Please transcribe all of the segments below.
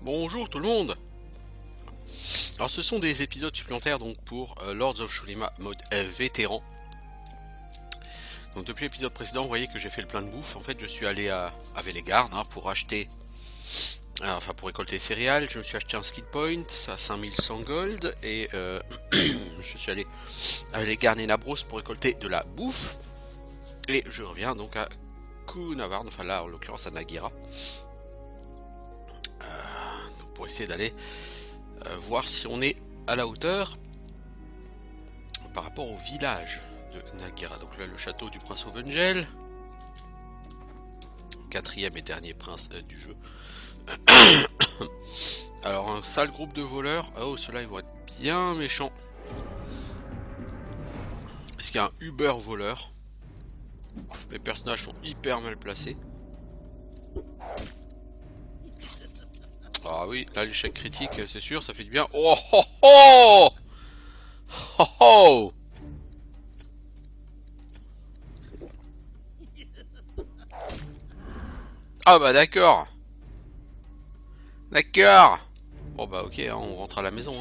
Bonjour tout le monde. Alors ce sont des épisodes supplémentaires donc pour Lords of Shulima mode vétéran. Donc depuis l'épisode précédent vous voyez que j'ai fait le plein de bouffe. En fait je suis allé à Vélégard pour acheter, pour récolter les céréales. Je me suis acheté un skill point à 5100 gold et je suis allé à Vélégard et Nabros pour récolter de la bouffe. Et je reviens donc à Kunavarn, enfin là en l'occurrence à Nagira. Pour essayer d'aller voir si on est à la hauteur par rapport au village de Nagira. Donc là le château du prince Ovengel, quatrième et dernier prince du jeu. Alors un sale groupe de voleurs. Oh ceux-là ils vont être bien méchants. Est-ce qu'il y a un Uber voleur? Les personnages sont hyper mal placés. Ah oui, là l'échec critique, c'est sûr, ça fait du bien. Oh oh oh oh oh. Ah bah d'accord. D'accord. Bon bah ok, hein, on rentre à la maison.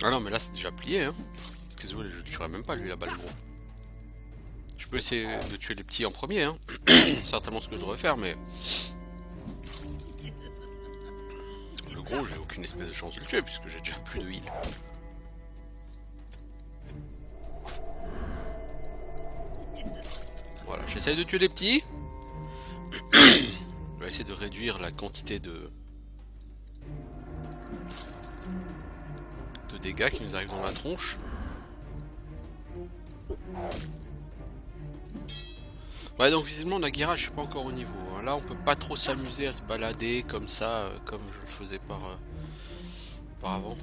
Ah non mais là c'est déjà plié hein. Désolé, je ne tuerai même pas lui là-bas le gros. Je peux essayer de tuer les petits en premier hein. Certainement ce que je devrais faire mais... Le gros j'ai aucune espèce de chance de le tuer puisque j'ai déjà plus de heal. Voilà, j'essaye de tuer les petits. Je vais essayer de réduire la quantité de dégâts qui nous arrivent dans la tronche. Ouais donc visiblement Nagira je suis pas encore au niveau. Là on peut pas trop s'amuser à se balader comme ça, comme je le faisais auparavant.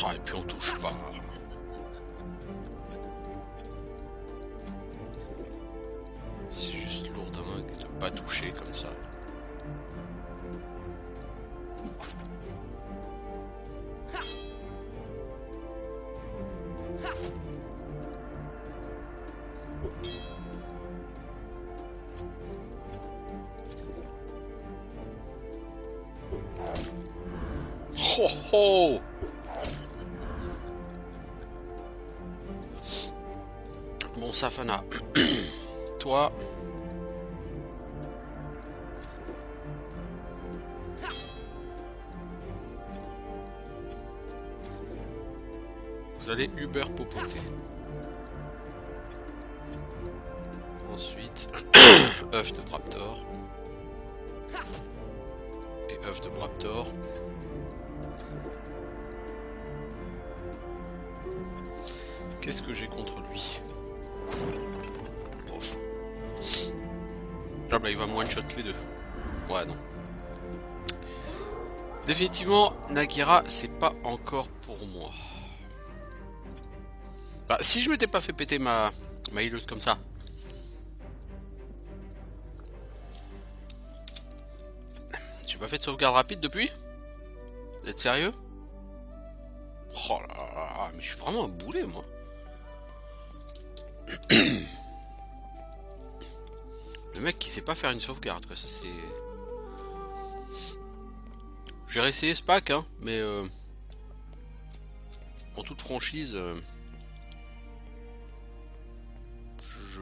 Ah, et puis on touche pas. C'est juste lourd de pas toucher comme ça. Ho ho. Bon Safana, toi... Vous allez Uber popoter. Ensuite, œuf de Braptor. Et œuf de Braptor. Qu'est-ce que j'ai contre lui? Ouf. Ah bah il va me one-shot les deux. Ouais non. Définitivement, Nagira, c'est pas encore pour moi. Bah, si je m'étais pas fait péter ma healeuse comme ça. J'ai pas fait de sauvegarde rapide depuis? Vous êtes sérieux? Oh là là, mais je suis vraiment un boulet moi. Le mec qui sait pas faire une sauvegarde quoi, ça c'est... Je vais réessayer ce pack hein, mais en toute franchise...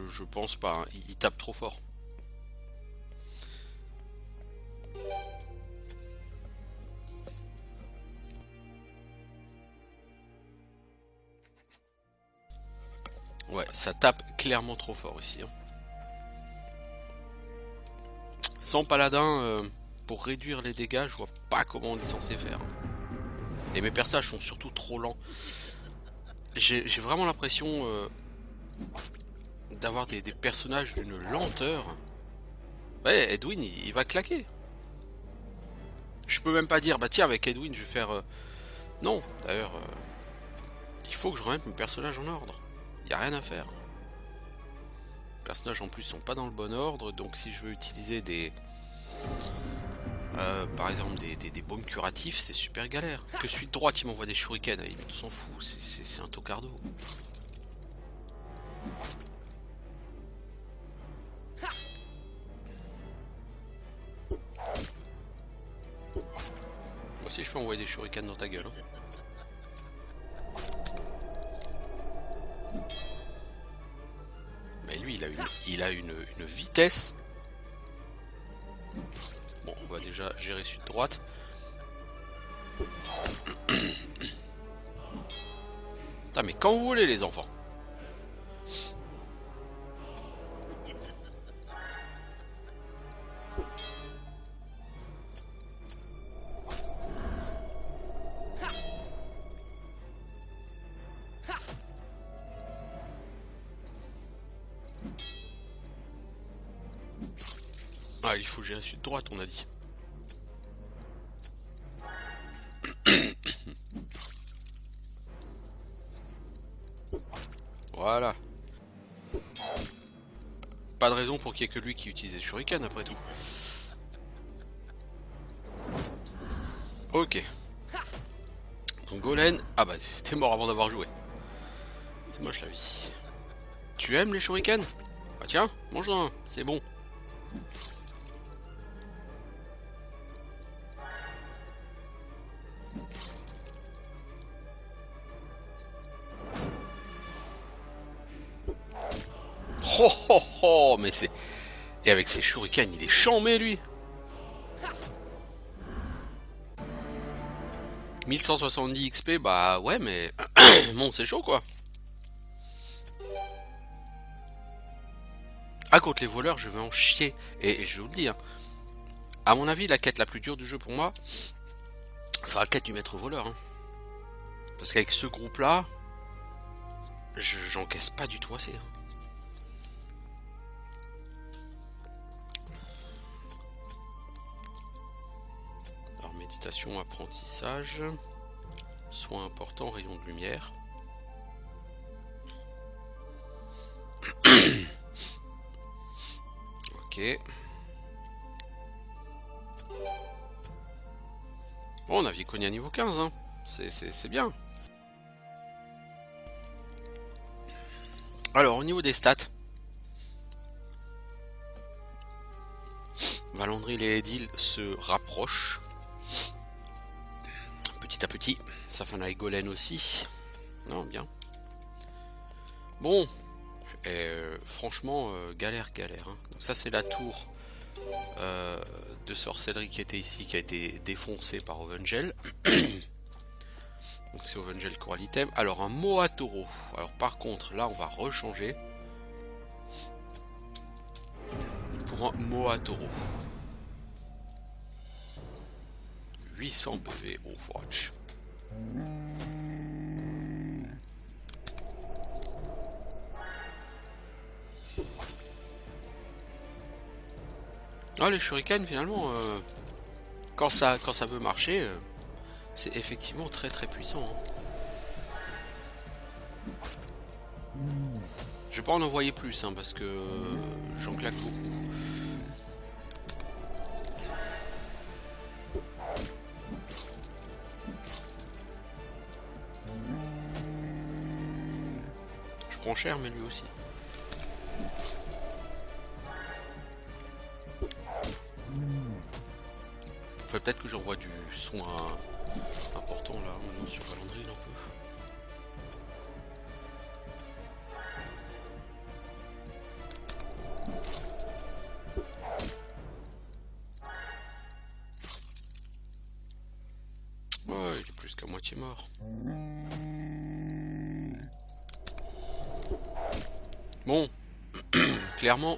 Je pense pas, hein. Il tape trop fort. Ouais, ça tape clairement trop fort ici. Hein. Sans paladin, pour réduire les dégâts, je vois pas comment on est censé faire. Et mes personnages sont surtout trop lents. J'ai vraiment l'impression d'avoir des personnages d'une lenteur. Ouais, Edwin, il va claquer. Je peux même pas dire, bah tiens, avec Edwin, je vais faire... Non, d'ailleurs, il faut que je remette mes personnages en ordre. Y a rien à faire. Les personnages en plus sont pas dans le bon ordre, donc si je veux utiliser des par exemple des baumes curatifs, c'est super galère. Que celui de droite il m'envoie des shurikens, il s'en fout, c'est un tocardo. Moi aussi je peux envoyer des shurikens dans ta gueule. Hein. Mais lui il a une vitesse. Bon, on va déjà gérer celui de droite. Putain, mais quand vous voulez les enfants. Ah, il faut gérer celui de droite, on a dit. Voilà. Pas de raison pour qu'il n'y ait que lui qui utilise les shurikens après tout. Ok. Donc Golen... Ah bah t'es mort avant d'avoir joué. C'est moche la vie. Tu aimes les shurikens? Bah tiens, mange-en, c'est bon. Oh oh oh, mais c'est... Et avec ses shurikens, il est chambé lui. 1170 XP, bah ouais, mais... bon, c'est chaud quoi. Ah, contre les voleurs, je vais en chier. Et je vous le dis, hein, à mon avis, la quête la plus dure du jeu pour moi, sera la quête du maître voleur. Hein. Parce qu'avec ce groupe-là, j'encaisse pas du tout assez. Hein. Alors, méditation, apprentissage, soins importants, rayon de lumière. Ok. Bon, on a Viconia niveau 15, hein. C'est bien. Alors, au niveau des stats, Valandril et Edil se rapprochent petit à petit. Safana et Golen aussi. Non, bien. Bon, franchement, galère. Hein. Donc ça, c'est la tour de sorcellerie qui était ici, qui a été défoncée par Ovengel. Donc c'est Ovengel qui aura l'item. Alors un Mohatoro. Alors par contre, là, on va rechanger pour un Mohatoro. 800 PV Overwatch. Ah, les shurikens finalement, quand ça veut marcher, c'est effectivement très puissant. Hein. Je vais pas en envoyer plus hein, parce que j'en claque beaucoup. Je prends cher mais lui aussi. Faudrait peut-être que j'envoie du soin important là maintenant sur Valandril un peu. Ouais, il est plus qu'à moitié mort. Bon, clairement,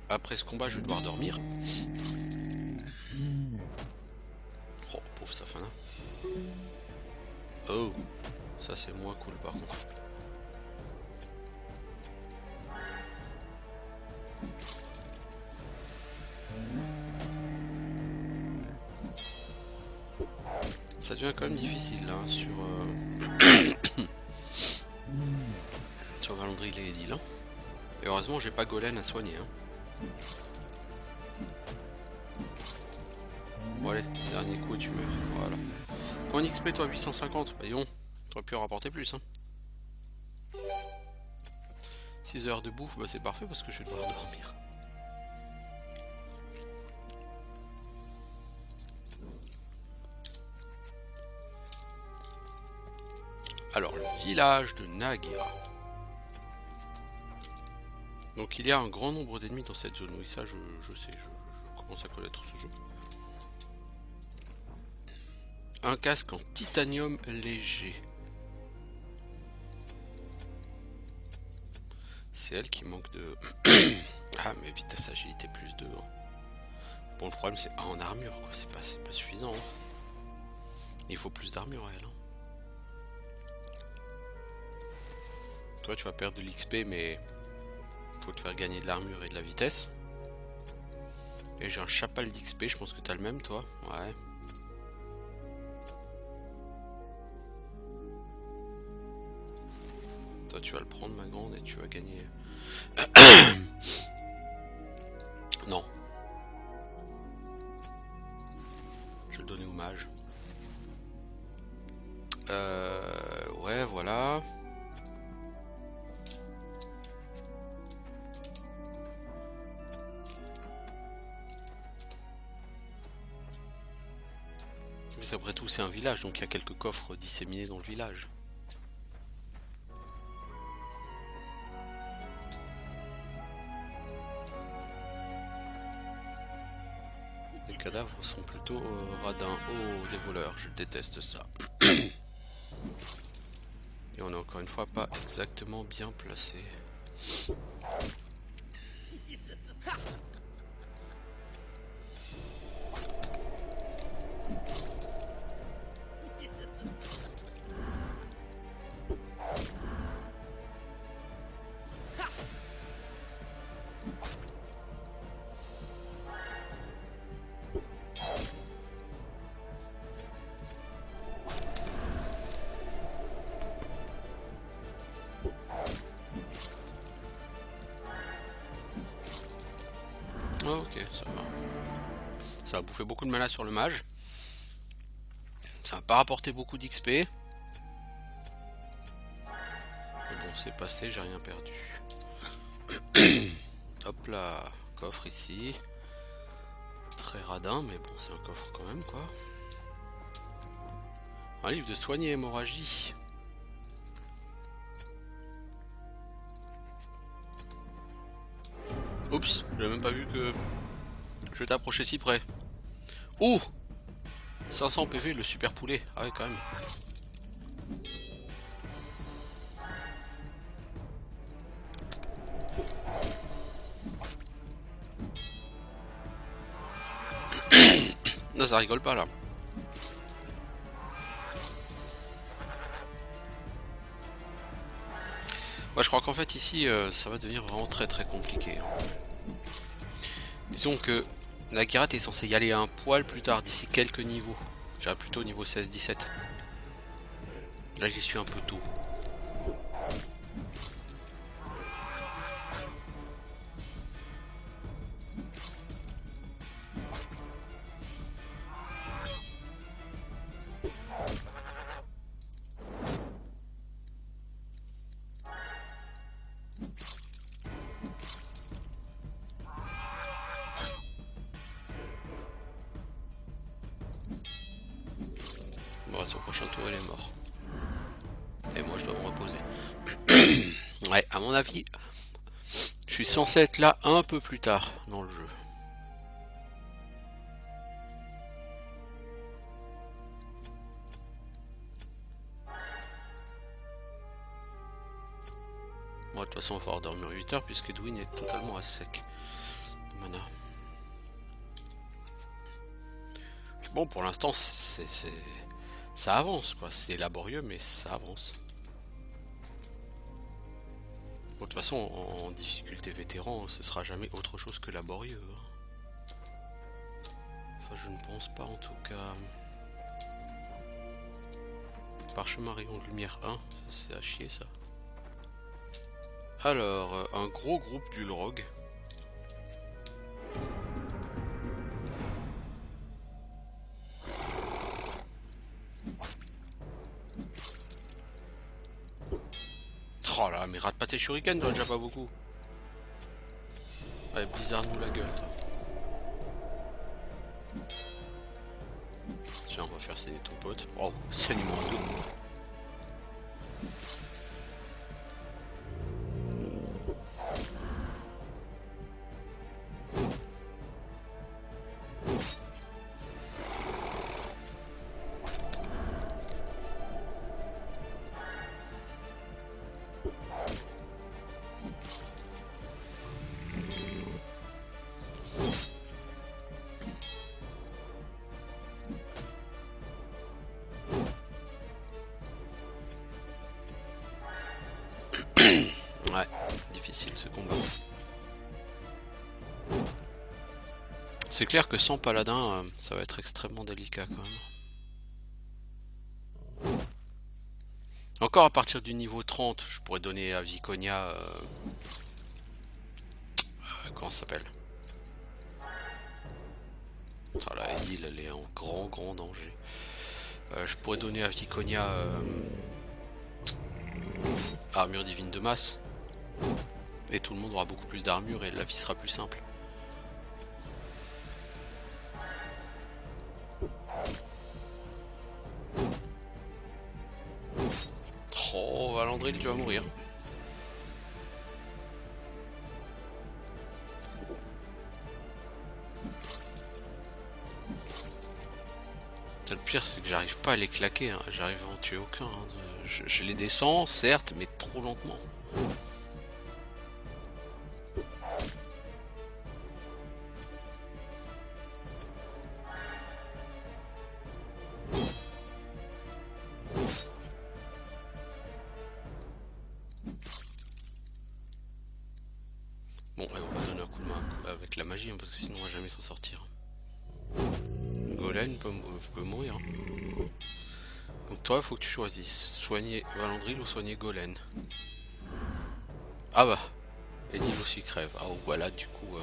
après ce combat, je vais devoir dormir. Oh, pauvre Safana. Oh, ça c'est moins cool par contre. Ça devient quand même difficile là sur sur Valandril et Edil. Hein. Et heureusement j'ai pas Golen à soigner. Hein. Bon allez, dernier coup et tu meurs. Voilà. Combien d'XP toi? 850. Bah yon, t'aurais pu en rapporter plus hein. 6 heures de bouffe, bah c'est parfait parce que je vais devoir dormir. Alors, le village de Nagira. Donc il y a un grand nombre d'ennemis dans cette zone. Oui, ça je sais, je commence à connaître ce jeu. Un casque en titanium léger. C'est elle qui manque de... Ah mais vitesse, agilité plus 2. Bon le problème c'est en armure quoi, c'est pas suffisant. Il faut plus d'armure à elle. Toi tu vas perdre de l'XP mais faut te faire gagner de l'armure et de la vitesse. Et j'ai un chapal d'XP, je pense que t'as le même toi. Ouais. Toi tu vas le prendre ma grande et tu vas gagner. Non. Je vais le donner au mage. Ouais voilà. Mais après tout c'est un village donc il y a quelques coffres disséminés dans le village. Les cadavres sont plutôt radins. Oh des voleurs, je déteste ça. Et on est encore une fois pas exactement bien placé. Oh, ok, ça va. Ça va bouffer beaucoup de mana sur le mage. Ça va pas rapporter beaucoup d'XP. Mais bon, c'est passé, j'ai rien perdu. Hop là, coffre ici. Très radin, mais bon, c'est un coffre quand même, quoi. Un livre de soigner hémorragie. Oups, j'avais même pas vu que je t'approchais si près. Ouh 500 PV, le super poulet. Ah ouais, quand même. Non, ça rigole pas là. Moi, je crois qu'en fait ici, ça va devenir vraiment très très compliqué. Disons que Nagira est censé y aller un poil plus tard, d'ici quelques niveaux. J'ai plutôt au niveau 16-17. Là, j'y suis un peu tôt. Bon, son prochain tour, il est mort. Et moi, je dois me reposer. Ouais, à mon avis, je suis censé être là un peu plus tard dans le jeu. Bon, de toute façon, il va falloir dormir 8 heures puisque Edwin est totalement à sec de mana. Bon, pour l'instant, ça avance, quoi. C'est laborieux, mais ça avance. Bon, de toute façon, en difficulté vétéran, ce sera jamais autre chose que laborieux. Enfin, je ne pense pas, en tout cas. Parchemin rayon de lumière 1, c'est à chier, ça. Alors, un gros groupe d'Ulrog. Oh là, mais rate pas tes shurikens, toi, déjà pas beaucoup. Ouais, Blizzard nous la gueule, toi. Tiens, on va faire saigner ton pote. Oh, saignement en deux. Ouais, difficile ce combat. C'est clair que sans paladin, ça va être extrêmement délicat quand même. Encore à partir du niveau 30, je pourrais donner à Viconia... comment ça s'appelle? Ah là, Edil, elle est en grand danger. Je pourrais donner à Viconia... armure divine de masse. Et tout le monde aura beaucoup plus d'armure et la vie sera plus simple. Oh, Valandril, tu vas mourir. Le pire, c'est que j'arrive pas à les claquer. Hein. J'arrive à en tuer aucun. Hein. Je les descends, certes, mais trop lentement. Bon, allez, on va donner un coup de main avec la magie, hein, parce que sinon on va jamais s'en sortir. Golem peut mourir. Donc toi, faut que tu choisisses. Soigner Valandril ou soigner Golem. Ah bah, Edil aussi crève. Ah voilà, du coup...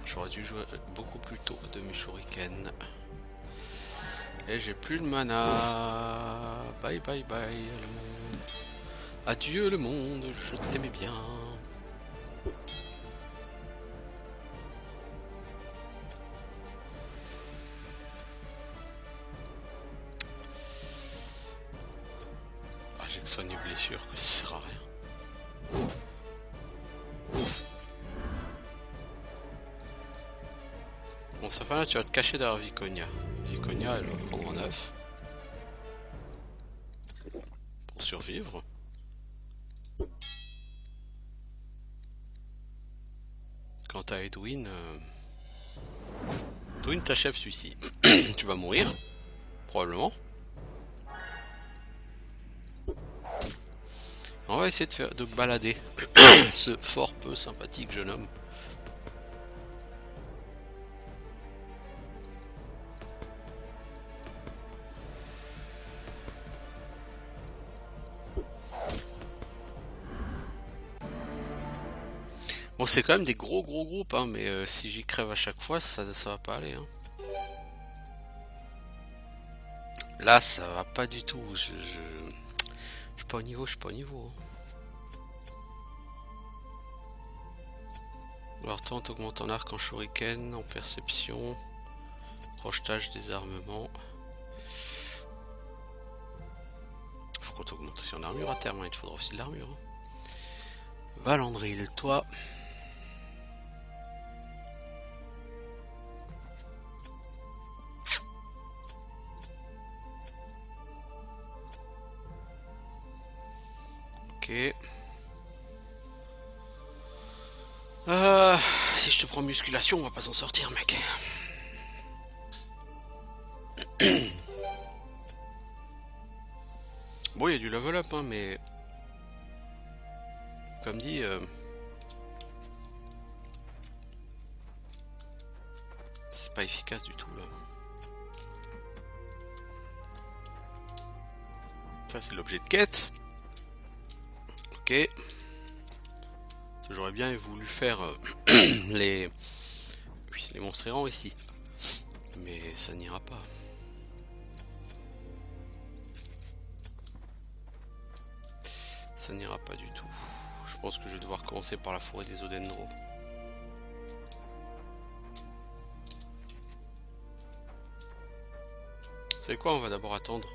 J'aurais dû jouer beaucoup plus tôt de mes shurikens. Et j'ai plus de mana. Bye bye bye le monde. Adieu le monde, je t'aimais bien. Ah, j'ai que soigné blessure, que ça sert à rien. Bon, ça fait là, tu vas te cacher derrière Viconia. Viconia, elle va prendre un 9. Pour survivre. Quant à Edwin... Edwin t'achève celui-ci. Tu vas mourir. Probablement. On va essayer de balader ce fort peu sympathique jeune homme. Bon, c'est quand même des gros groupes, hein, mais si j'y crève à chaque fois, ça va pas aller. Hein. Là, ça va pas du tout. Je suis pas au niveau, je suis pas au niveau. Alors, toi, on t'augmente en arc, en shuriken, en perception, projetage, désarmement. Faut qu'on t'augmente aussi en armure à terme, hein. Il te faudra aussi de l'armure. Hein. Valandril, toi. Ok. Si je te prends musculation, on va pas s'en sortir, mec. Bon, il y a du level up, hein, mais... Comme dit... C'est pas efficace du tout, là. Ça, c'est l'objet de quête. Ok. J'aurais bien voulu faire les les monstres errants ici. Mais ça n'ira pas. Ça n'ira pas du tout. Je pense que je vais devoir commencer par la forêt des Odendro. Vous savez quoi, on va d'abord attendre.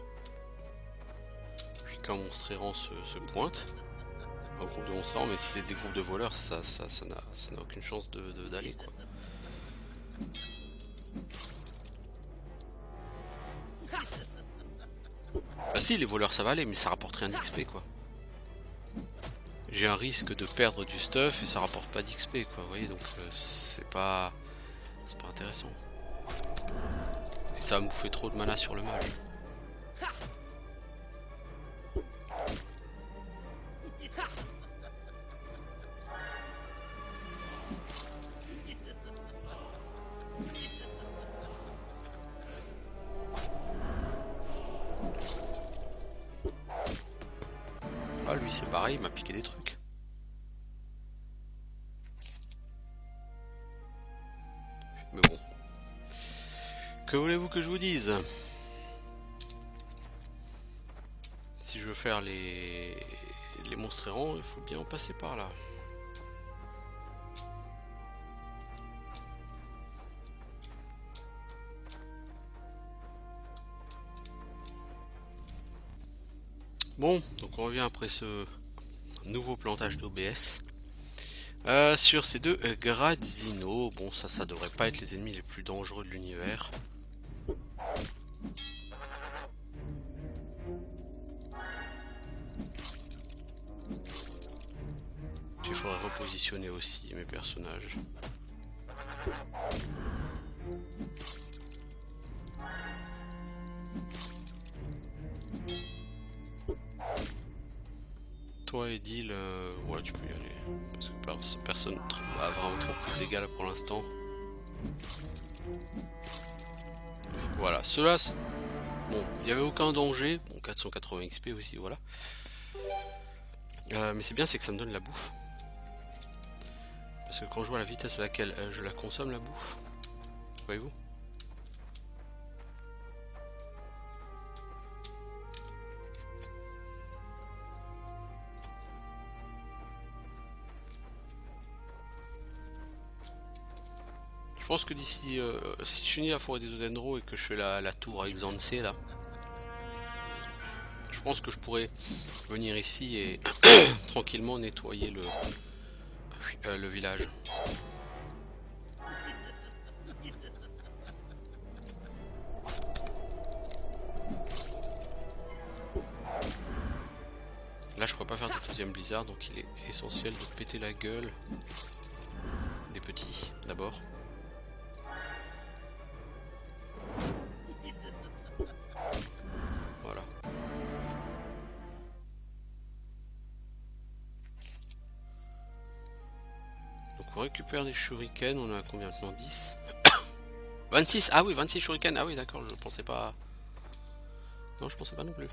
Puis qu'un monstre errant se pointe. Un groupe de monstres errants, mais si c'est des groupes de voleurs, ça n'a aucune chance d'aller quoi. Bah si, les voleurs ça va aller, mais ça rapporte rien d'XP quoi. J'ai un risque de perdre du stuff et ça rapporte pas d'XP quoi, vous voyez, donc c'est pas intéressant. Et ça va me bouffer trop de mana sur le mage. Ah lui c'est pareil, il m'a piqué des trucs. Mais bon. Que voulez-vous que je vous dise? Si je veux faire les monstres errants, il faut bien en passer par là. Bon, donc on revient après ce nouveau plantage d'OBS. Sur ces deux Grazzino, bon ça devrait pas être les ennemis les plus dangereux de l'univers. Il faudrait repositionner aussi mes personnages. Toi Edil, ouais tu peux y aller. Parce que personne a vraiment trop pris de dégâts là pour l'instant. Voilà, ceux-là, bon, il n'y avait aucun danger. Bon, 480 XP aussi, voilà. Mais c'est bien, c'est que ça me donne la bouffe. Parce que quand je vois la vitesse à laquelle je la consomme, la bouffe, voyez-vous? Je pense que d'ici, si je finis la forêt des Odendro et que je fais la tour avec Xanse là, je pense que je pourrais venir ici et tranquillement nettoyer le village. Là je pourrais pas faire de deuxième blizzard, donc il est essentiel de péter la gueule des petits d'abord. Voilà. Donc on récupère des shurikens, on a combien maintenant? 10 26. Ah oui, 26 shurikens, ah oui d'accord, je pensais pas. Non, je pensais pas non plus.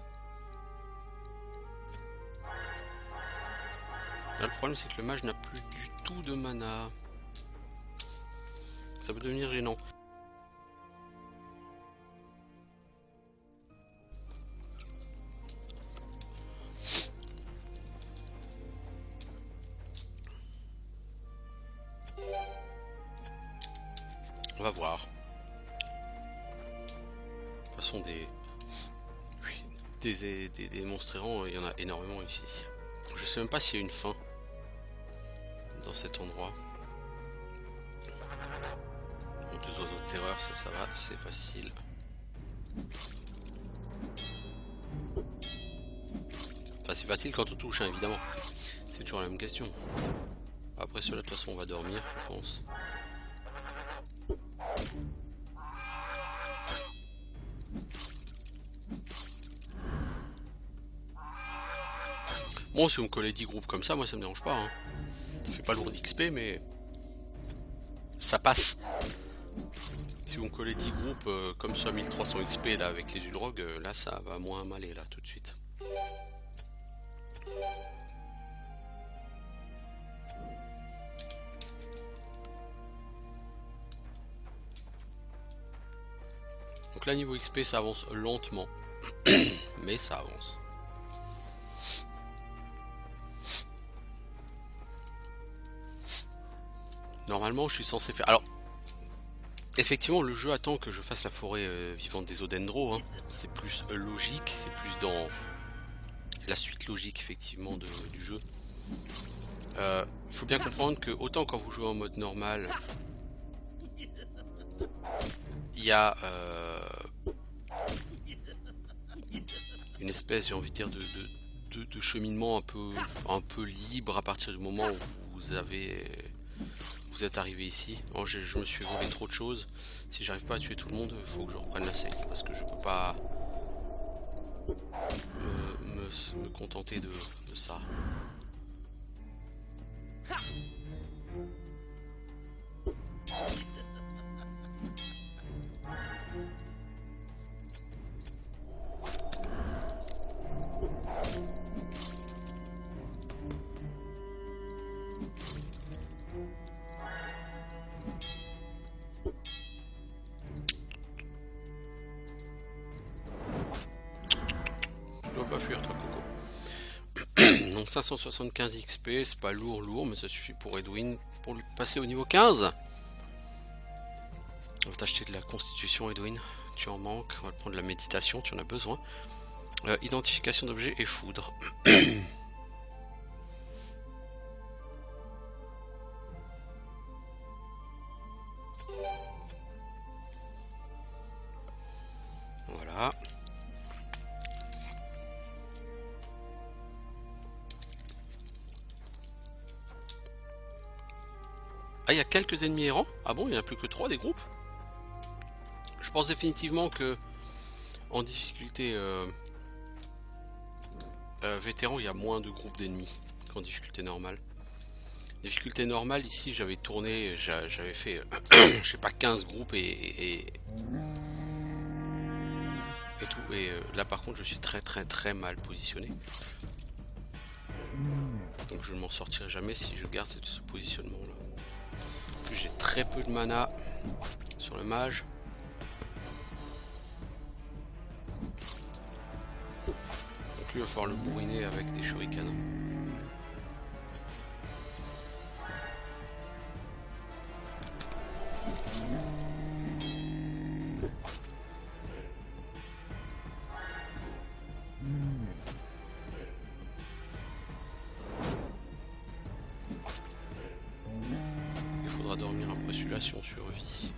Là, le problème c'est que le mage n'a plus du tout de mana. Ça peut devenir gênant. On va voir. De toute façon des monstres errants, il y en a énormément ici. Je sais même pas s'il y a une fin dans cet endroit. Donc, deux oiseaux de terreur, ça va, c'est facile. Enfin, c'est facile quand on touche, hein, évidemment. C'est toujours la même question. Après cela, de toute façon, on va dormir, je pense. Bon, si on me collait 10 groupes comme ça, moi ça me dérange pas. Hein. Ça fait pas lourd d'XP, mais ça passe. Si on collait 10 groupes comme ça, 1300 XP là avec les Ulrogs, là ça va moins m'aller là tout de suite. Donc là niveau XP ça avance lentement, mais ça avance. Normalement je suis censé faire... Alors, effectivement le jeu attend que je fasse la forêt vivante des Odendro, hein. C'est plus logique, c'est plus dans la suite logique effectivement du jeu. Faut bien comprendre que autant quand vous jouez en mode normal, il y a une espèce, j'ai envie de dire, de cheminement un peu libre à partir du moment où vous êtes arrivé ici. Alors, je me suis volé trop de choses. Si j'arrive pas à tuer tout le monde, il faut que je reprenne la save parce que je peux pas me contenter de ça. Pas fuir toi Coco. Donc 575 XP, c'est pas lourd, mais ça suffit pour Edwin pour lui passer au niveau 15. On va t'acheter de la constitution Edwin, tu en manques, on va te prendre de la méditation, tu en as besoin. Identification d'objets et foudre. Voilà. Ah, il y a quelques ennemis errants? Ah bon, il n'y en a plus que 3 des groupes? Je pense définitivement que en difficulté vétéran, il y a moins de groupes d'ennemis qu'en difficulté normale. Difficulté normale, ici, j'avais tourné, j'avais fait, je sais pas, 15 groupes et tout. Et là, par contre, je suis très mal positionné. Donc je ne m'en sortirai jamais si je garde ce positionnement là. J'ai très peu de mana sur le mage. Donc lui il va falloir le bourriner avec des shurikens. Dormir après celui-là si on survit.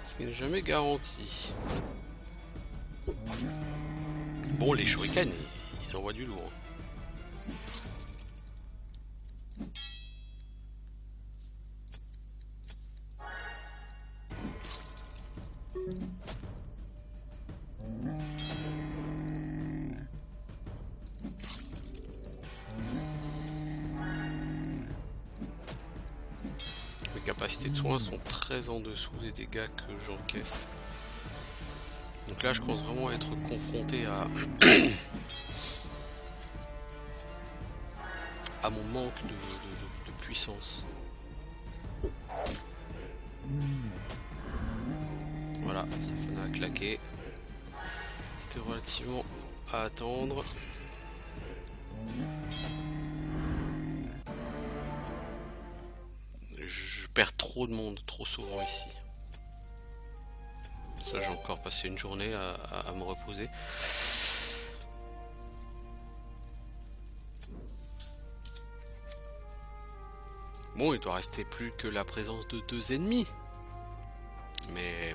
Ce qui n'est jamais garanti. Bon, les shurikens, ils envoient du lourd. Capacités de soins sont très en dessous des dégâts que j'encaisse. Donc là je pense vraiment être confronté à mon manque de puissance. Voilà, ça fait à claquer. C'était relativement à attendre. Je perds trop de monde, trop souvent ici. Ça, j'ai encore passé une journée à me reposer. Bon, il doit rester plus que la présence de 2 ennemis. Mais...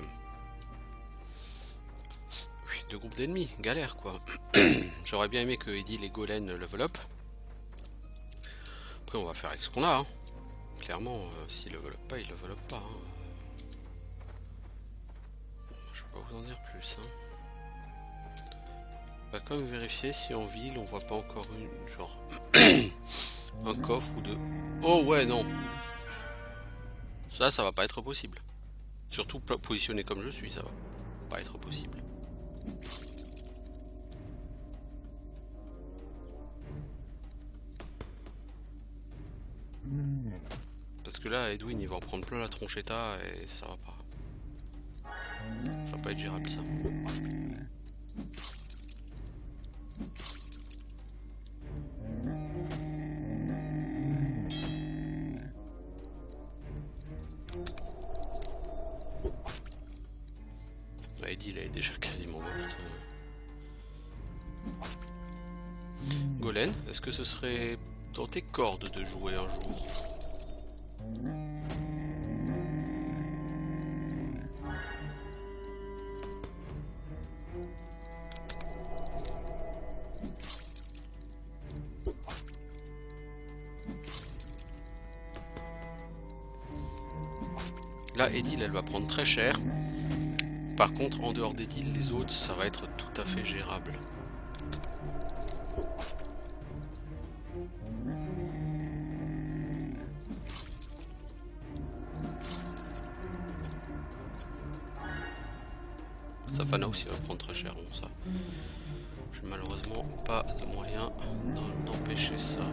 oui, 2 groupes d'ennemis, galère quoi. J'aurais bien aimé que Eddie et Golem level up. Après, on va faire avec ce qu'on a. Hein. Clairement, s'il level up pas, il level up pas. Hein. Je peux pas vous en dire plus. Hein. On va quand même vérifier si en ville on voit pas encore une genre un coffre ou 2. Oh ouais non. Ça va pas être possible. Surtout positionné comme je suis, ça va pas être possible. Parce que là, Edwin, il va en prendre plein la tronchetta et ça va pas. Ça va pas être gérable ça. Eddie elle est déjà quasiment morte. Golem, est-ce que ce serait dans tes cordes de jouer un jour? Là, Edil, elle va prendre très cher. Par contre, en dehors d'Edil, les autres, ça va être tout à fait gérable. Safana aussi va prendre très cher, bon ça. J'ai malheureusement pas de moyen d'empêcher ça.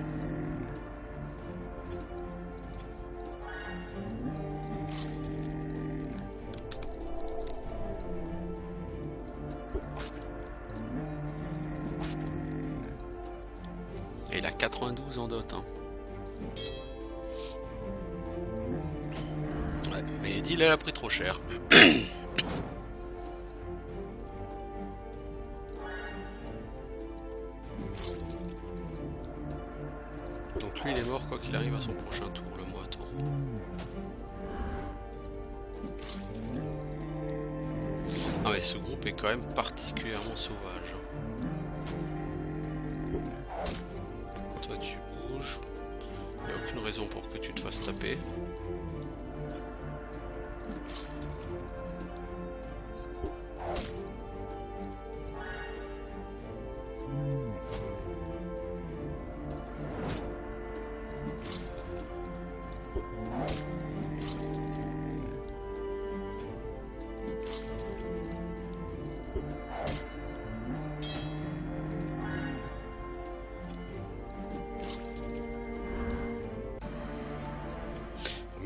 Et il a 92 en dot. Hein. Ouais, mais Edil elle a pris trop cher. Donc lui il est mort quoi qu'il arrive à son prochain tour, le mois tour. Ah ouais, ce groupe est quand même particulièrement sauvage. Toi tu bouges. Il n'y a aucune raison pour que tu te fasses taper.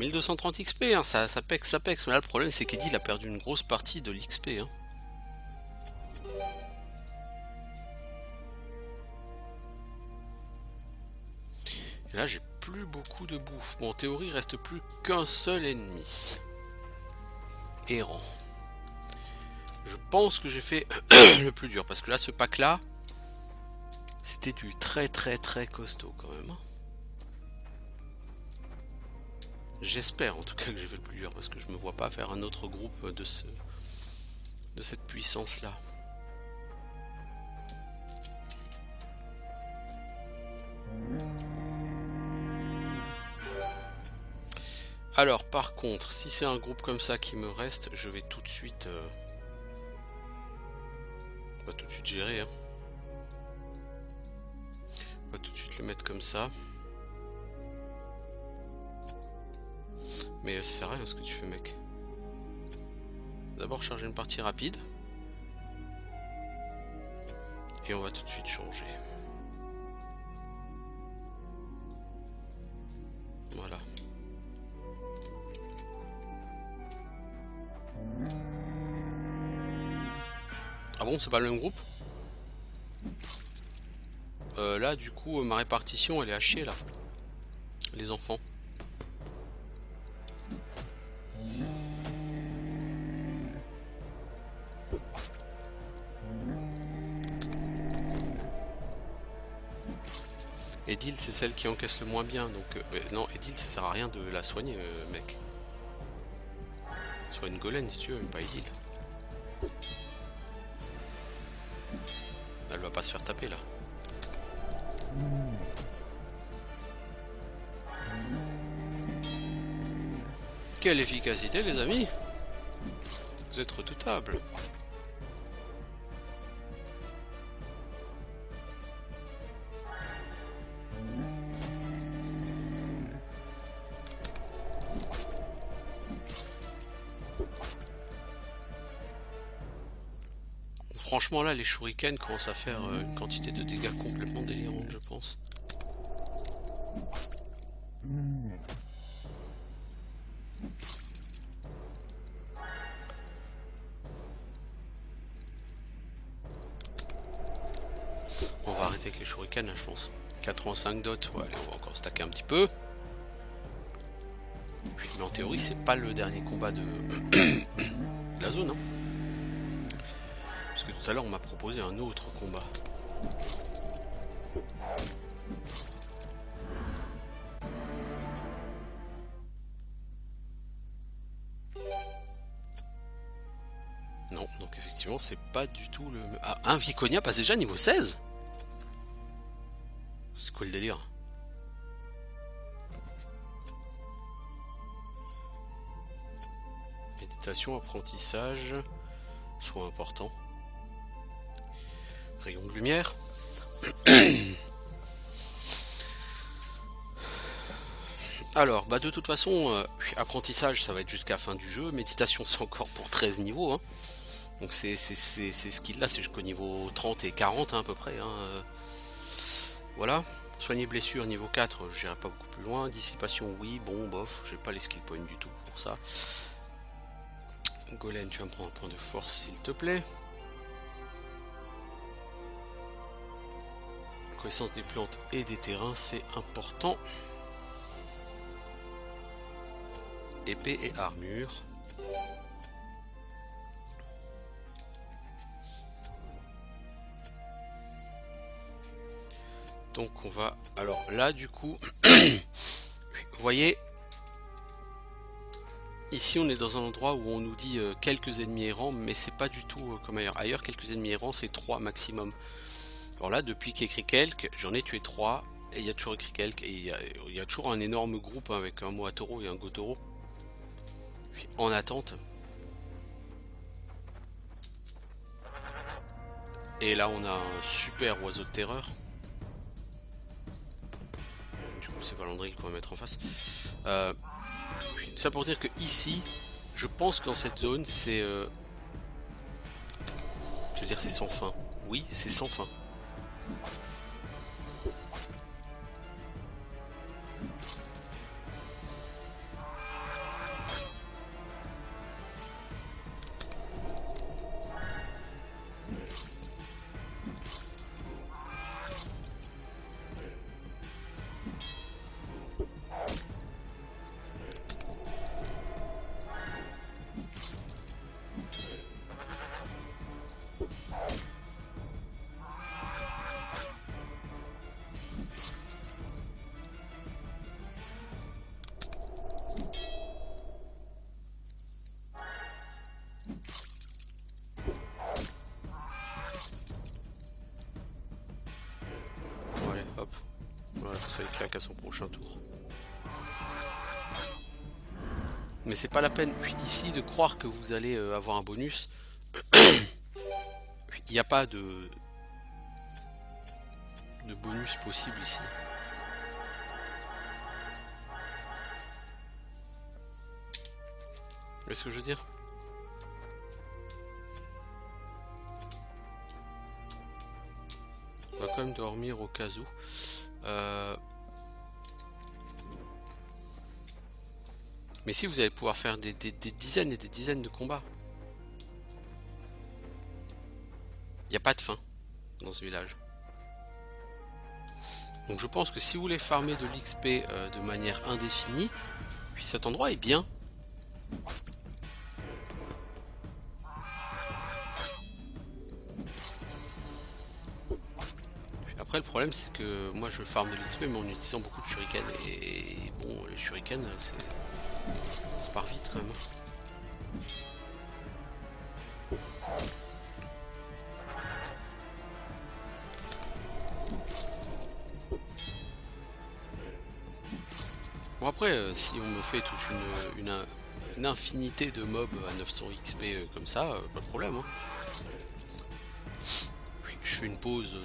« 1230 XP, hein, ça pexe, mais là le problème c'est qu'Eddie a perdu une grosse partie de l'XP. Hein. Et là j'ai plus beaucoup de bouffe. Bon, en théorie il reste plus qu'un seul ennemi. Errant. Je pense que j'ai fait le plus dur, parce que là ce pack là, c'était du très costaud quand même. J'espère en tout cas que j'ai fait le plus dur, parce que je me vois pas faire un autre groupe de cette puissance là. Alors par contre, si c'est un groupe comme ça qui me reste, je vais tout de suite on va tout de suite gérer. Hein. On va tout de suite le mettre comme ça. Mais ça sert à rien ce que tu fais, mec. D'abord charger une partie rapide. Et on va tout de suite changer. Voilà. Ah bon, c'est pas le même groupe? Là, du coup, ma répartition, elle est à chier, là. Les enfants. Edil c'est celle qui encaisse le moins bien, donc non, Edil ça sert à rien de la soigner, mec. Soigne Golem si tu veux, mais pas Edil. Elle va pas se faire taper là. Quelle efficacité les amis! Vous êtes redoutables. Franchement là les shurikens commencent à faire une quantité de dégâts complètement délirante je pense. shuriken là, je pense. 85 dots, ouais, allez, on va encore stacker un petit peu. Mais en théorie, c'est pas le dernier combat de la zone. Hein. Parce que tout à l'heure, on m'a proposé un autre combat. Non, donc effectivement, c'est pas du tout le... Ah, un Viconia passe déjà niveau 16 ? C'est quoi le délire ? Méditation, apprentissage, soit important. Rayon de lumière. Alors, bah de toute façon, apprentissage, ça va être jusqu'à la fin du jeu. Méditation, c'est encore pour 13 niveaux. Hein. Donc ces skills là, c'est jusqu'au niveau 30 et 40 hein, à peu près. Hein. Voilà. Soigner blessure niveau 4, j'irai pas beaucoup plus loin. Dissipation, oui, bon, bof, j'ai pas les skill points du tout pour ça. Golem, tu vas me prendre un point de force s'il te plaît. Connaissance des plantes et des terrains, c'est important. Épée et armure. Donc on va... Alors là du coup... Vous voyez... Ici on est dans un endroit où on nous dit quelques ennemis errants, mais c'est pas du tout comme ailleurs. Ailleurs, quelques ennemis errants, c'est 3 maximum. Alors là, depuis qu'il y a écrit quelques, j'en ai tué 3, et il y a toujours écrit quelques, et il y a toujours un énorme groupe hein, avec un Moatoro et un Gotoro. Puis en attente. Et là on a un super oiseau de terreur. Du coup c'est Valandril qu'on va mettre en face. Ça pour dire que ici, je pense que dans cette zone, c'est... je veux dire, c'est sans fin. Oui, c'est sans fin. À son prochain tour. Mais c'est pas la peine ici de croire que vous allez avoir un bonus. Il n'y a pas de bonus possible ici. Vous voyez ce que je veux dire? On va quand même dormir au cas où. Mais si vous allez pouvoir faire des dizaines et des dizaines de combats. Il n'y a pas de fin dans ce village. Donc je pense que si vous voulez farmer de l'XP de manière indéfinie, puis cet endroit est bien. Après le problème c'est que moi je farme de l'XP mais en utilisant beaucoup de shuriken et bon les shuriken c'est... Ça part vite quand même. Bon après, si on me fait toute une infinité de mobs à 900 XP comme ça, pas de problème. Hein. Je fais une pause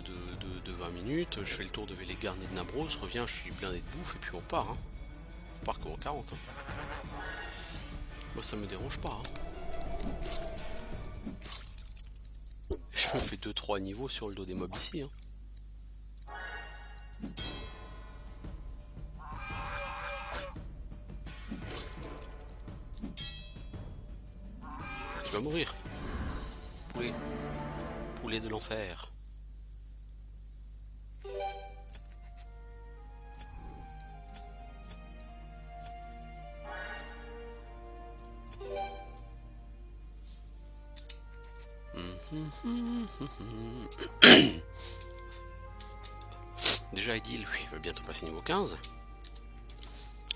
de 20 minutes, je fais le tour de Vélégard et de Nabros, je reviens, je suis blindé de bouffe et puis on part. Hein. On part comme en 40. Hein. Moi ça me dérange pas. Hein. Je me fais 2-3 niveaux sur le dos des mobs ici. Hein. Tu vas mourir. Poulet. Poulet de l'enfer. Déjà Edil, lui, il va bientôt passer niveau 15.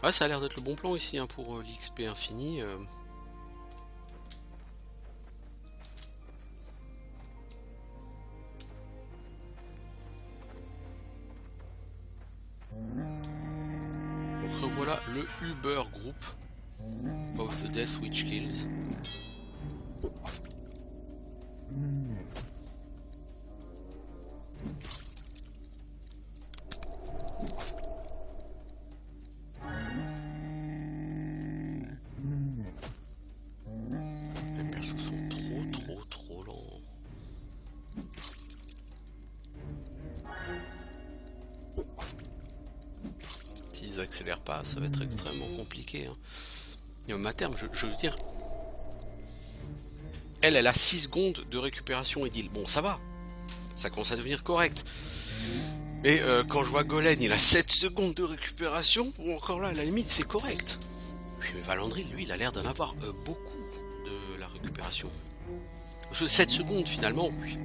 Ouais, ça a l'air d'être le bon plan ici hein, pour l'XP infini. Donc revoilà le Uber Group of the Death Which Kills. Les persos sont trop lents. S'ils accélèrent pas, ça va être extrêmement compliqué. Hein. Et même à terme, je veux dire... Elle a 6 secondes de récupération Edil. Bon, ça va. Ça commence à devenir correct. Mais quand je vois Golem, il a 7 secondes de récupération. Bon, encore là, à la limite, c'est correct. Puis Valandril, lui, il a l'air d'en avoir beaucoup de la récupération. 7 secondes, finalement, oui.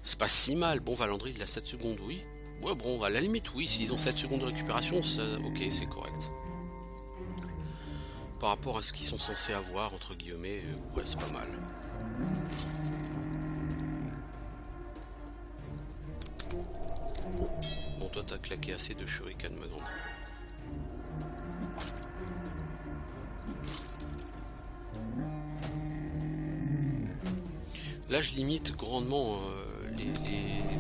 C'est pas si mal. Bon, Valandril, il a 7 secondes, oui. Ouais, bon, à la limite, oui. S'ils ont 7 secondes de récupération, ok, c'est correct. Par rapport à ce qu'ils sont censés avoir, entre guillemets, ouais, c'est pas mal. Bon, toi, t'as claqué assez de shuriken, ma grande. Là, je limite grandement les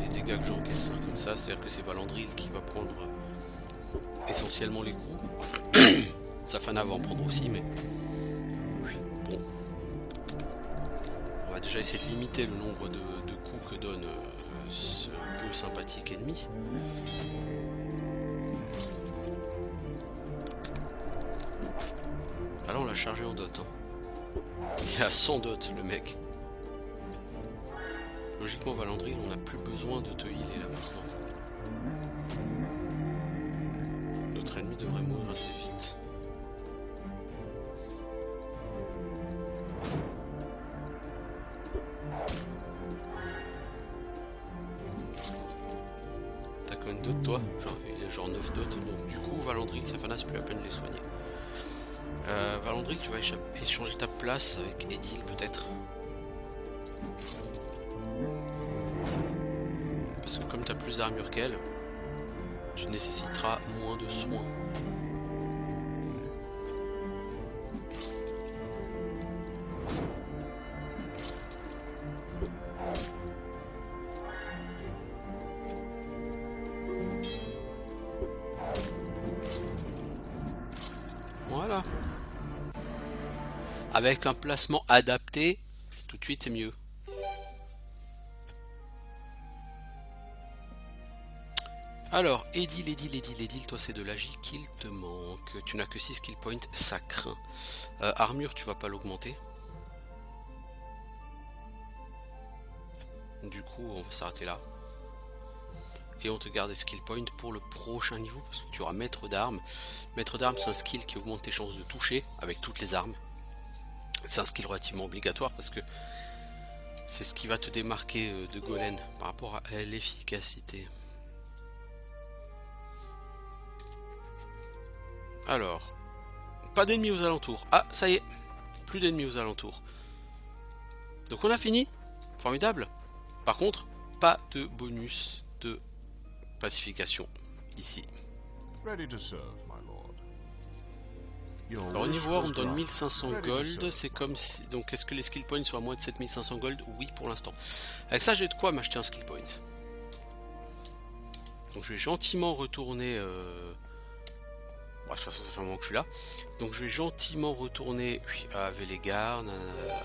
dégâts que j'encaisse, hein, comme ça. C'est-à-dire que c'est Valandril qui va prendre essentiellement les coups. Safana va en prendre aussi, mais... Bon. On va déjà essayer de limiter le nombre de coups que donne ce peu sympathique ennemi. Ah là, on l'a chargé en dot. Hein. Il a 100 dot, le mec. Logiquement, Valandril, on n'a plus besoin de te healer là maintenant. Notre ennemi devrait mourir assez vite. T'as combien de dots toi? Il y a genre 9 dots, donc du coup Valandril, Safana, c'est plus la peine de les soigner. Valandril, tu vas échanger ta place avec Edil peut-être. Parce que comme tu as plus d'armure qu'elle, tu nécessiteras moins de soins. Voilà. Avec un placement adapté, tout de suite c'est mieux. Alors, Edil, toi c'est de l'agi qu'il te manque. Tu n'as que 6 skill points, ça craint. Armure, tu vas pas l'augmenter. Du coup, on va s'arrêter là. Et on te garde des skill points pour le prochain niveau, parce que tu auras maître d'armes. Maître d'armes, c'est un skill qui augmente tes chances de toucher avec toutes les armes. C'est un skill relativement obligatoire, parce que c'est ce qui va te démarquer de Golem par rapport à l'efficacité. Alors, pas d'ennemis aux alentours. Ah, ça y est, plus d'ennemis aux alentours. Donc on a fini, formidable. Par contre, pas de bonus de pacification ici. Alors au niveau on me donne 1500 gold, c'est comme si... Donc est-ce que les skill points sont à moins de 7500 gold? Oui pour l'instant. Avec ça j'ai de quoi m'acheter un skill point. Donc je vais gentiment retourner... Bon, de toute façon ça fait un moment que je suis là. Donc je vais gentiment retourner à Velegarn,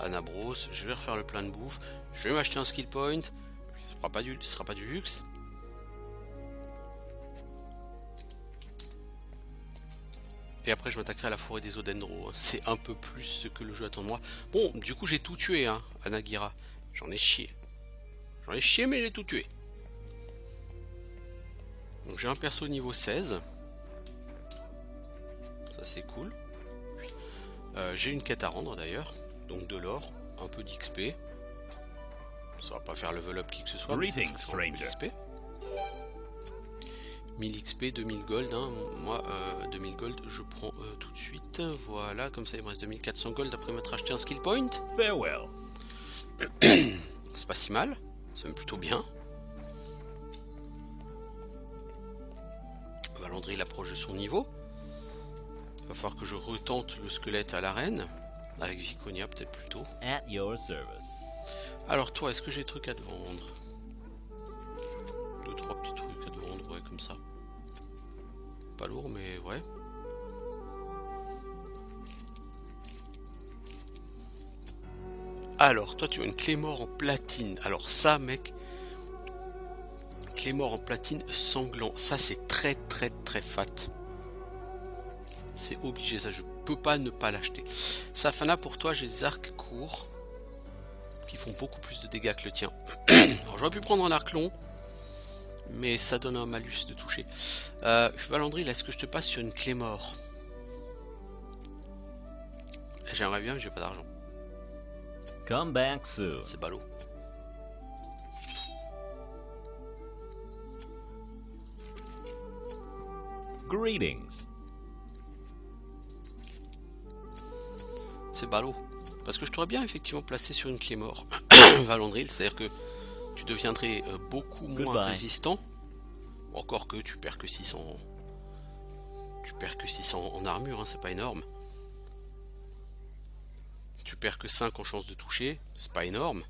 à Nabros. Je vais refaire le plein de bouffe. Je vais m'acheter un skill point. Ce sera pas du luxe. Et après je m'attaquerai à la forêt des Odendro. C'est un peu plus ce que le jeu attend de moi. Bon, du coup j'ai tout tué, hein, à Nagira. J'en ai chié. J'en ai chié mais j'ai tout tué. Donc j'ai un perso niveau 16. Ça c'est cool. J'ai une quête à rendre d'ailleurs. Donc de l'or, un peu d'XP. Ça va pas faire level up qui que ce soit. Greetings, stranger. 1000 XP, 2000 gold, hein. Moi 2000 gold je prends tout de suite, voilà, comme ça il me reste 2400 gold après m'être acheté un skill point. Farewell. C'est pas si mal, c'est même plutôt bien. Valandril approche de son niveau. Il va falloir que je retente le squelette à l'arène, avec Viconia peut-être plutôt. At your service. Alors toi, est-ce que j'ai des trucs à te vendre? 2-3 petits trucs à te vendre, ouais, comme ça. Pas lourd, mais ouais. Alors, toi, tu as une Clémore en platine. Alors ça, mec, Clémore en platine sanglant. Ça, c'est très, très, très fat. C'est obligé, ça, je peux pas ne pas l'acheter. Safana, pour toi, j'ai des arcs courts qui font beaucoup plus de dégâts que le tien. Alors, j'aurais pu prendre un arc long, mais ça donne un malus de toucher. Valandril, est-ce que je te passe sur une Clémore? J'aimerais bien, mais j'ai pas d'argent. Come back soon. C'est ballot. Greetings. C'est ballot. Parce que je t'aurais bien effectivement placé sur une Clémore. Valandril, c'est-à-dire que tu deviendrais beaucoup moins Goodbye. résistant. Encore que tu perds que 600. Tu perds que 600 en armure, hein, c'est pas énorme. Tu perds que 5 en chance de toucher, c'est pas énorme.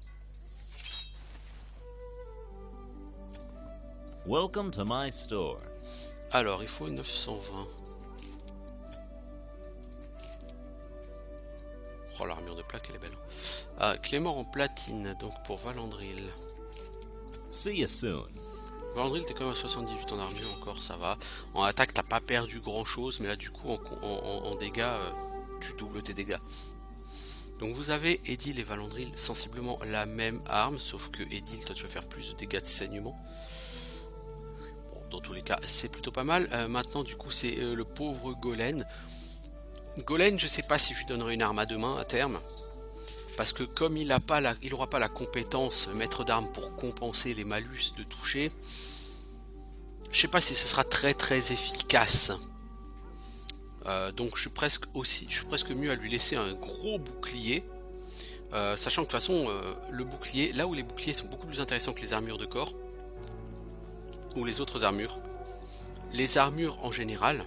Welcome to my store. Alors, il faut 920. Oh, l'armure de plaque, elle est belle. Ah, Clémore en platine, donc pour Valandril. See you soon. Valandril, t'es quand même à 78 en armure encore, ça va. En attaque, t'as pas perdu grand chose, mais là, du coup, en dégâts, tu doubles tes dégâts. Donc vous avez Edil et Valandril sensiblement la même arme, sauf que Edil, toi tu vas faire plus de dégâts de saignement. Bon, dans tous les cas, c'est plutôt pas mal. Maintenant, du coup, c'est le pauvre Golem. Golem, je sais pas si je lui donnerai une arme à deux mains à terme, parce que comme il aura pas la compétence maître d'armes pour compenser les malus de toucher, je sais pas si ce sera très très efficace. Donc je suis presque mieux à lui laisser un gros bouclier, sachant que de toute façon le bouclier, là où les boucliers sont beaucoup plus intéressants que les armures de corps ou les autres armures, les armures en général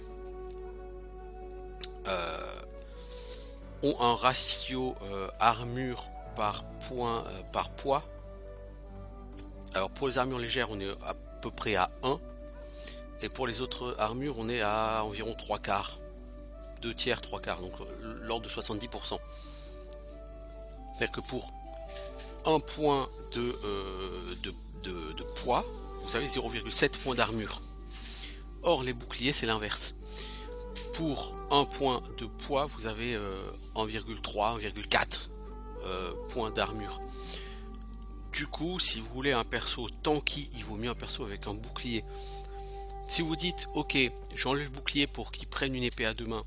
ont un ratio armure par point par poids. Alors pour les armures légères on est à peu près à 1, et pour les autres armures on est à environ 3 quarts. 2 tiers, 3 quarts, donc l'ordre de 70%. C'est-à-dire que pour un point de poids, vous avez 0,7 points d'armure. Or, les boucliers, c'est l'inverse. Pour un point de poids, vous avez 1,3, 1,4 points d'armure. Du coup, si vous voulez un perso tanky, il vaut mieux un perso avec un bouclier. Si vous dites, ok, j'enlève le bouclier pour qu'il prenne une épée à deux mains,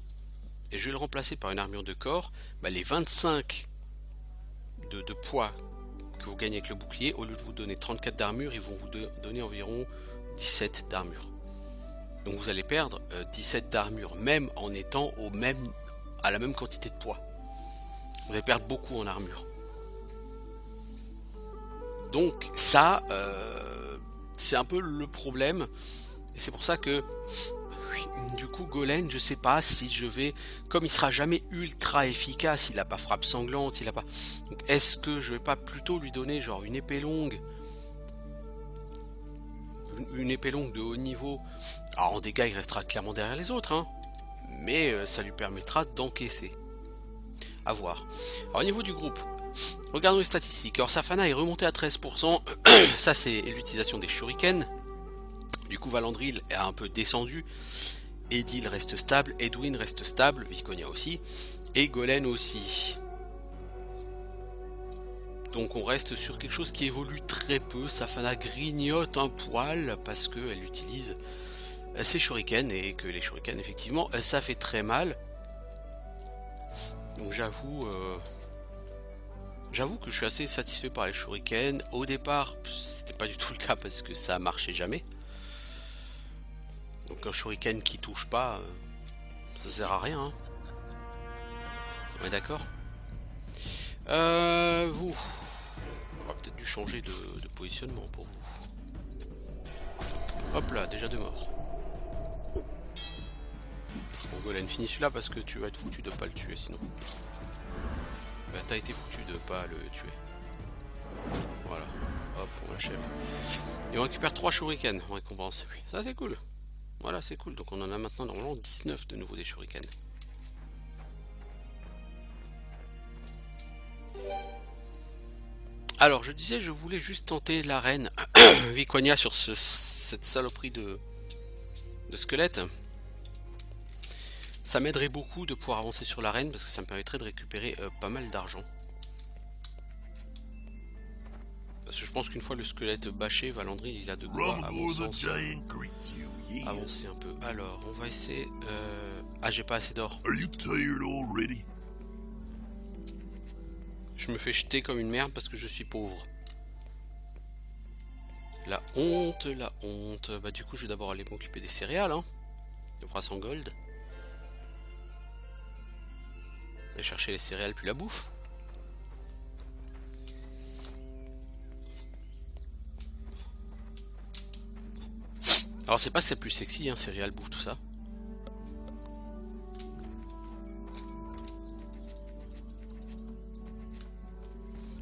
et je vais le remplacer par une armure de corps, bah les 25 de poids que vous gagnez avec le bouclier, au lieu de vous donner 34 d'armure, ils vont vous donner environ 17 d'armure. Donc vous allez perdre 17 d'armure, même en étant à la même quantité de poids. Vous allez perdre beaucoup en armure. Donc ça, c'est un peu le problème, et c'est pour ça que du coup Golem, je sais pas si je vais, comme il sera jamais ultra efficace, il a pas frappe sanglante, il a pas, donc est-ce que je vais pas plutôt lui donner genre une épée longue, de haut niveau. Alors en dégâts il restera clairement derrière les autres, hein, mais ça lui permettra d'encaisser. À voir. Alors au niveau du groupe, regardons les statistiques. Alors Safana est remonté à 13%, ça c'est l'utilisation des shurikens. Du coup Valandril a un peu descendu, Edil reste stable, Edwin reste stable, Viconia aussi, et Golem aussi. Donc on reste sur quelque chose qui évolue très peu. Safana grignote un poil parce qu'elle utilise ses shurikens, et que les shurikens effectivement ça fait très mal. Donc j'avoue J'avoue que je suis assez satisfait par les shurikens. Au départ, c'était pas du tout le cas parce que ça marchait jamais. Donc un shuriken qui touche pas, ça sert à rien. Hein. On est d'accord. Vous, on va peut-être dû changer de positionnement pour vous. Hop là, déjà 2 morts. Bon Golem, finis celui-là parce que tu vas être foutu de pas le tuer sinon. Bah t'as été foutu de pas le tuer. Voilà, hop, on l'achève. Et on récupère 3 shurikens en récompense. Ça c'est cool. Voilà, c'est cool. Donc on en a maintenant normalement 19 de nouveau des shurikens. Alors je disais, je voulais juste tenter l'arène Viconia sur cette saloperie de squelette. Ça m'aiderait beaucoup de pouvoir avancer sur l'arène parce que ça me permettrait de récupérer pas mal d'argent. Parce que je pense qu'une fois le squelette bâché, Valandry il a de quoi avancer un peu. Alors on va essayer... Ah j'ai pas assez d'or. Je me fais jeter comme une merde parce que je suis pauvre. La honte, la honte. Bah du coup je vais d'abord aller m'occuper des céréales. Hein. Il fera 100 gold. Aller chercher les céréales puis la bouffe. Alors c'est pas ce qu'il y a de plus sexy, hein, céréales, bouffe, tout ça.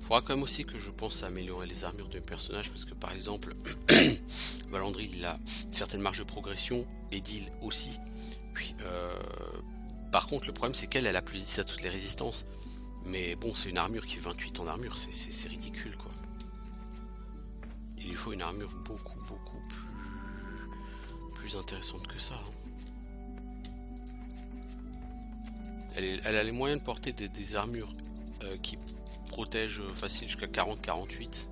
Faudra quand même aussi que je pense à améliorer les armures de mes personnages parce que par exemple Valandry il a une certaine marge de progression, Edil aussi. Puis par contre le problème c'est qu'elle a plus 10 à toutes les résistances. Mais bon c'est une armure qui est 28 en armure, c'est ridicule quoi. Il lui faut une armure beaucoup plus intéressante que ça. Hein. Elle a les moyens de porter des armures qui protège facile jusqu'à 40-48.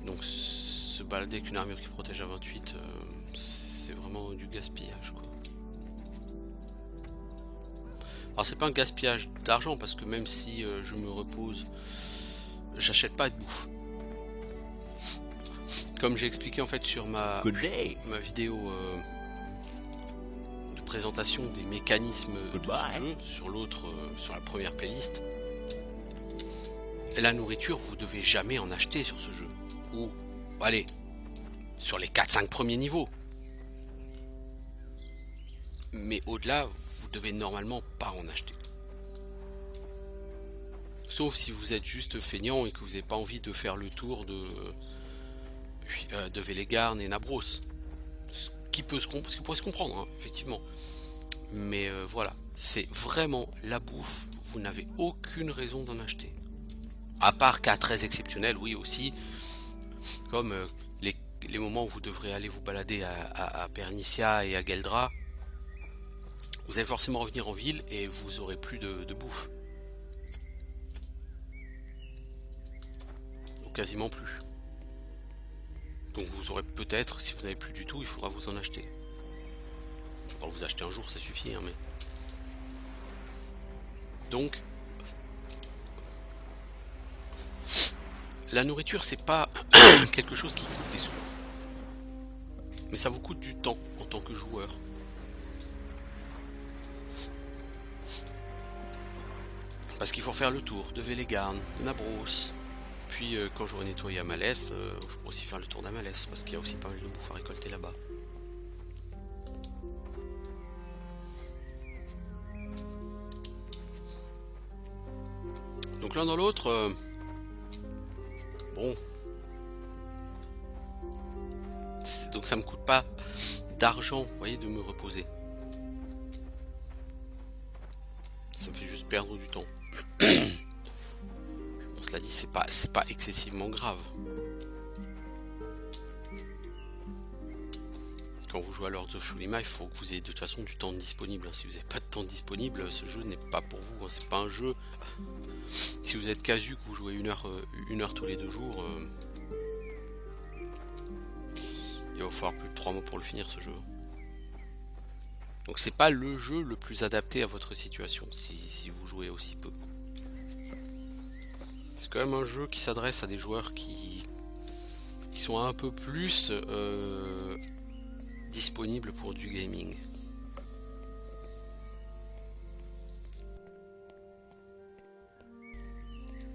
Donc se balader avec une armure qui protège à 28, c'est vraiment du gaspillage quoi. Alors c'est pas un gaspillage d'argent parce que même si je me repose, j'achète pas de bouffe. Comme j'ai expliqué en fait sur ma vidéo de présentation des mécanismes de ce jeu, sur l'autre, sur la première playlist, la nourriture vous devez jamais en acheter sur ce jeu. Ou, allez, sur les 4-5 premiers niveaux. Mais au-delà, vous devez normalement pas en acheter. Sauf si vous êtes juste feignant et que vous n'avez pas envie de faire le tour de Vélégarn et Nabros. Ce qui pourrait se comprendre, hein, effectivement. Mais voilà, c'est vraiment la bouffe. Vous n'avez aucune raison d'en acheter. À part cas très exceptionnels, oui aussi. Comme les moments où vous devrez aller vous balader à Pernicia et à Geldra. Vous allez forcément revenir en ville et vous aurez plus de bouffe. Ou quasiment plus. Donc vous aurez peut-être, si vous n'avez plus du tout, il faudra vous en acheter. Bon, vous acheter un jour, ça suffit, hein, mais... Donc... La nourriture, c'est pas quelque chose qui coûte des sous. Mais ça vous coûte du temps en tant que joueur. Parce qu'il faut faire le tour de Vélégarn, de Nabros. Puis quand j'aurai nettoyé Amalès, je pourrai aussi faire le tour d'Amalès, parce qu'il y a aussi pas mal de bouffe à récolter là-bas. Donc l'un dans l'autre, bon. Donc ça me coûte pas d'argent, vous voyez, de me reposer. Ça me fait juste perdre du temps. Bon, cela dit, c'est pas excessivement grave. Quand vous jouez à Lords of Shulima, il faut que vous ayez de toute façon du temps disponible. Si vous n'avez pas de temps disponible, ce jeu n'est pas pour vous. C'est pas un jeu. Si vous êtes casu, que vous jouez une heure tous les 2 jours, il va vous falloir plus de 3 mois pour le finir ce jeu. Donc c'est pas le jeu le plus adapté à votre situation si vous jouez aussi peu. quand même un jeu qui s'adresse à des joueurs qui sont un peu plus disponibles pour du gaming.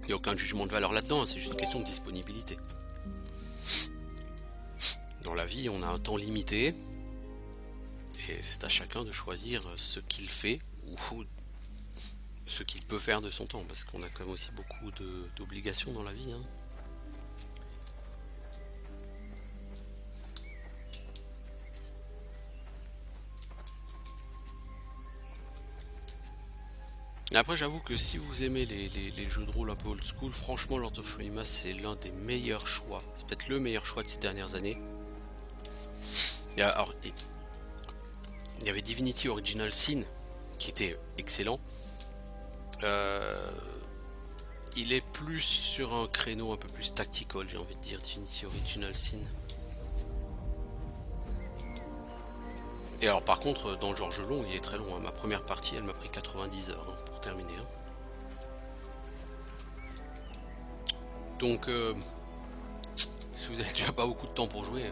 Il n'y a aucun jugement de valeur là-dedans, hein, c'est juste une question de disponibilité. Dans la vie, on a un temps limité, et c'est à chacun de choisir ce qu'il fait, ou ce qu'il peut faire de son temps, parce qu'on a quand même aussi beaucoup d'obligations dans la vie. Hein. Et après, j'avoue que si vous aimez les jeux de rôle un peu old school, franchement, Lords of Shurima, c'est l'un des meilleurs choix. C'est peut-être le meilleur choix de ces dernières années. Il y avait Divinity Original Sin, qui était excellent. Il est plus sur un créneau un peu plus tactical, j'ai envie de dire, Divinity Original Sin. Et alors par contre, dans le genre jeu long, il est très long. Hein. Ma première partie, elle m'a pris 90 heures hein, pour terminer. Hein. Donc, si vous avez déjà pas beaucoup de temps pour jouer,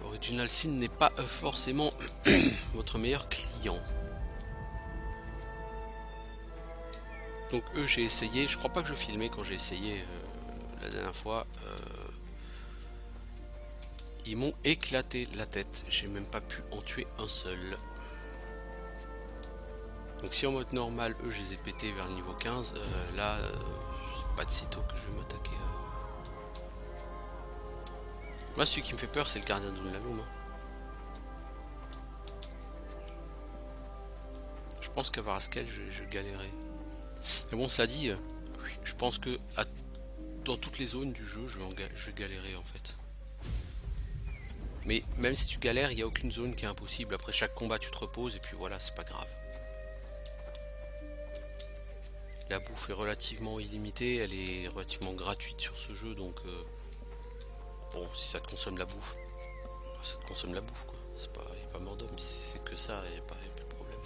Original Sin n'est pas forcément votre meilleur client. Donc eux, j'ai essayé. Je crois pas que je filmais quand j'ai essayé la dernière fois. Ils m'ont éclaté la tête, j'ai même pas pu en tuer un seul. Donc si en mode normal, eux je les ai pétés vers le niveau 15, là, c'est pas de sitôt que je vais m'attaquer. Moi celui qui me fait peur c'est le gardien de Zunlalum. Hein. Je pense qu'à Varaskel je galérais. Mais bon cela dit, je pense que dans toutes les zones du jeu je vais galérer en fait. Mais même si tu galères, il n'y a aucune zone qui est impossible. Après chaque combat, tu te reposes et puis voilà, c'est pas grave. La bouffe est relativement illimitée, elle est relativement gratuite sur ce jeu, donc bon, si ça te consomme la bouffe, ça te consomme la bouffe quoi. C'est pas, y a pas mort d'homme, si c'est que ça, il n'y a pas de problème.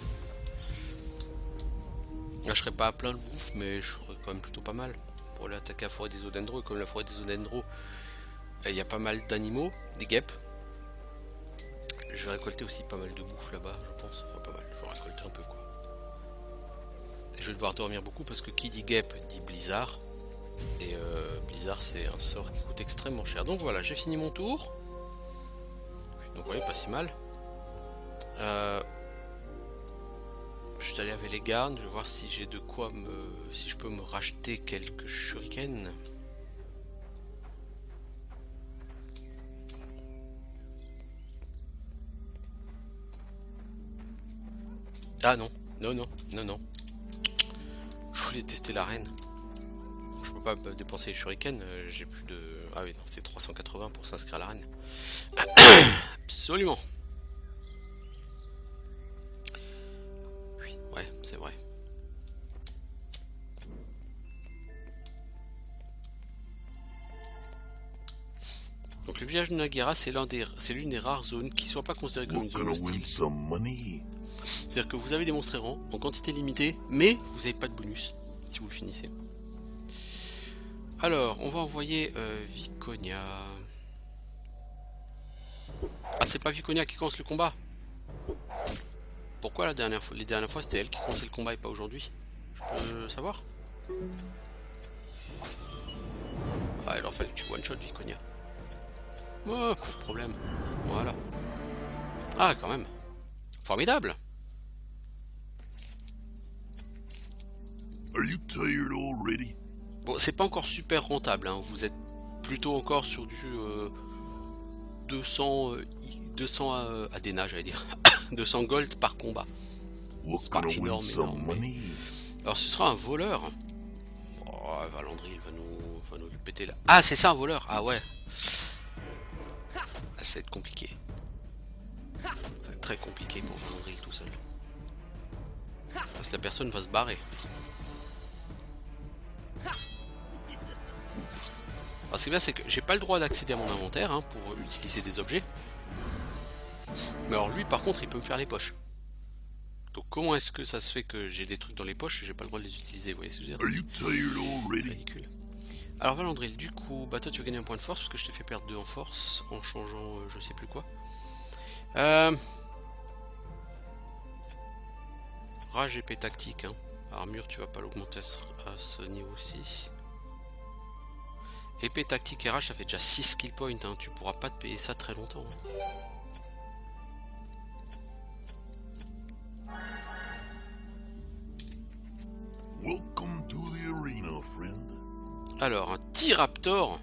Là, je serais pas à plein de bouffe, mais je serais quand même plutôt pas mal pour aller attaquer la forêt des Odendro. Et comme la forêt des Odendro, il y a pas mal d'animaux, des guêpes. Je vais récolter aussi pas mal de bouffe là-bas, je pense. Enfin, pas mal, je vais récolter un peu quoi. Et je vais devoir dormir beaucoup parce que qui dit guêpe dit blizzard. Et blizzard, c'est un sort qui coûte extrêmement cher. Donc voilà, j'ai fini mon tour. Donc oui, pas si mal. Je suis allé avec les gardes, je vais voir si j'ai de quoi si je peux me racheter quelques shurikens. Ah non, non. Je voulais tester l'arène. Je peux pas dépenser les shurikens, j'ai plus de... Ah oui, non, c'est 380 pour s'inscrire à l'arène. Absolument. Oui, ouais, c'est vrai. Donc le village de Nagara, c'est l'une des rares zones qui ne soit pas considérée comme une zone hostile. C'est-à-dire que vous avez des monstres errants en quantité limitée, mais vous n'avez pas de bonus si vous le finissez. Alors, on va envoyer Viconia. Ah, c'est pas Viconia qui commence le combat. Pourquoi les dernières fois c'était elle qui commençait le combat et pas aujourd'hui? Je peux savoir? Ah, il en fallait que tu one-shot Viconia. Oh, pas de problème. Voilà. Ah, quand même. Formidable. Are you tired already? Bon, c'est pas encore super rentable, hein. Vous êtes plutôt encore sur du 200 ADNA, j'allais dire. 200 gold par combat. C'est pas énorme. Alors ce sera un voleur. Oh, Valandry va nous le péter là. Ah, c'est ça un voleur. Ah ouais. Ah, ça va être compliqué. Ça va être très compliqué pour Valandry tout seul. Parce que la personne va se barrer. Alors ce qui est bien, c'est que j'ai pas le droit d'accéder à mon inventaire hein, pour utiliser des objets. Mais alors lui par contre il peut me faire les poches. Donc comment est-ce que ça se fait que j'ai des trucs dans les poches et j'ai pas le droit de les utiliser? Vous voyez ce que je veux dire? C'est ridicule. Alors Valandril, du coup, bah toi tu vas gagner un point de force parce que je t'ai fait perdre 2 en force en changeant je sais plus quoi. Rage épée tactique, hein. Armure tu vas pas l'augmenter à ce niveau-ci. Épée tactique et rage ça fait déjà 6 skill points, hein. Tu pourras pas te payer ça très longtemps. Welcome to the arena, friend. Alors un T-Raptor.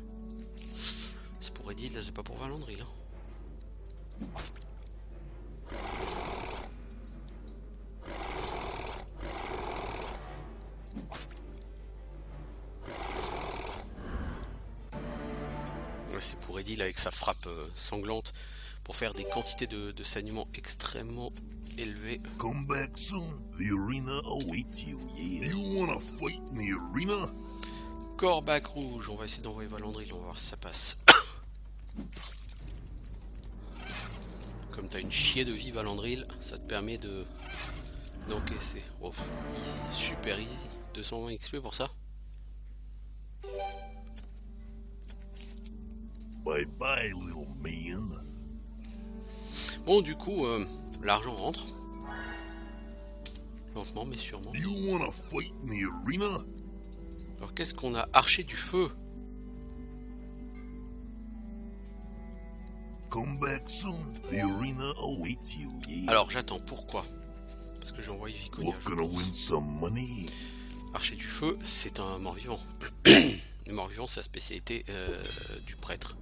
C'est pour Edil, là c'est pas pour Valandril. Hein. C'est pour Edil avec sa frappe sanglante pour faire des quantités de saignements extrêmement élevées. Come back soon. The arena awaits you. Yeah. You wanna fight in the arena? Corbac rouge, on va essayer d'envoyer Valandril, on va voir si ça passe. Comme t'as une chier de vie Valandril, ça te permet de d'encaisser. Oh, easy, super easy. 220 XP pour ça. Bye bye, little man. Bon, du coup, l'argent rentre. Lentement, mais sûrement. You wanna fight in the arena? Alors, qu'est-ce qu'on a? Archer du feu. Come back soon. The arena awaits you. Yeah. Alors, j'attends. Pourquoi? Parce que j'ai envoyé Viconia. We're gonna win some money. Archer du feu, c'est un mort-vivant. Le mort-vivant, c'est la spécialité du prêtre.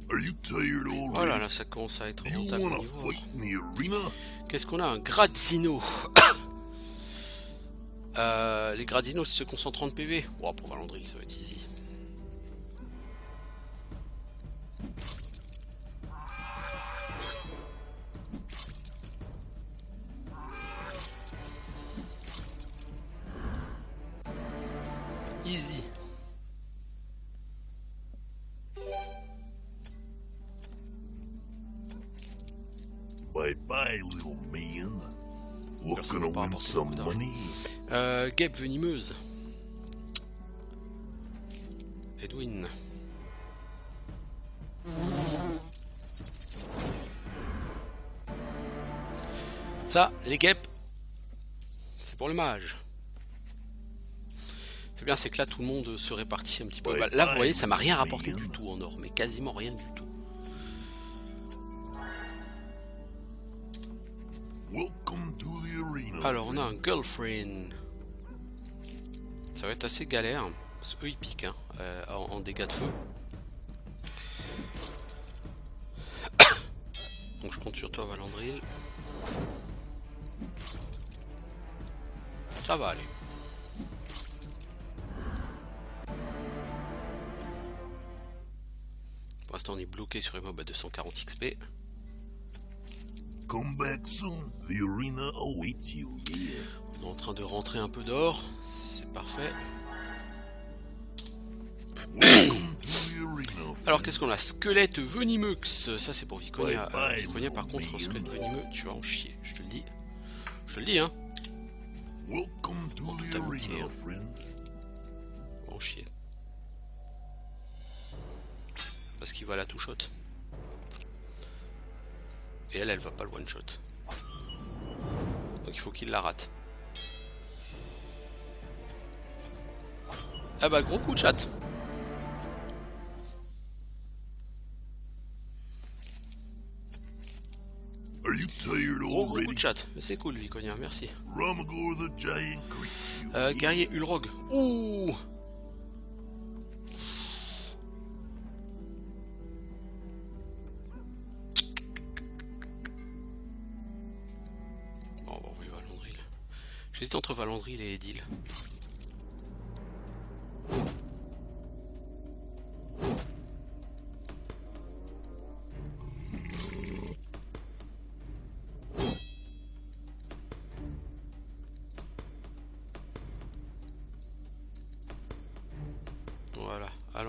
Are you tired already? Voilà, là ça commence à être You rentable au wanna niveau. fight in the arena? Qu'est-ce qu'on a? Un Gradino. Les Gradinos se concentrent en PV. Oh, pour Valandril, ça va être easy. Easy. Bye bye, little man. We're Personne gonna n'a pas win apporté some beaucoup d'argent. money. Guêpe venimeuse. Edwin. Ça, les guêpes, c'est pour le mage. C'est bien, c'est que là tout le monde se répartit un petit peu. Bah, là, vous voyez, ça m'a rien rapporté du tout en or, mais quasiment rien du tout. Welcome to the arena. Alors, on a un girlfriend. Ça va être assez galère, parce qu'eux ils piquent hein, en dégâts de feu. Donc je compte sur toi Valandril. Ça va aller. Pour l'instant on est bloqué sur les mobs à 240 XP. Come back soon. The arena awaits you. Yeah. On est en train de rentrer un peu d'or. C'est parfait. Welcome to the arena. Alors qu'est-ce qu'on a? Squelette venimeux. Ça c'est pour Viconia. Bye bye, Viconia par contre little squelette man. venimeux, tu vas en chier. Je te le dis. Je te le dis hein. Welcome to the toute amitié, arena, hein. friend. Tu vas en chier. Parce qu'il va à la two shot. Et elle va pas le one shot. Donc il faut qu'il la rate. Ah bah gros coup de chat. Are you tired Gros coup already? de chat. Mais c'est cool Viconia, merci. Ramagor the giant greets you. Guerrier Ulrog. Ouh. Bon, on va envoyer Valandril. J'hésite entre Valandril et Edil.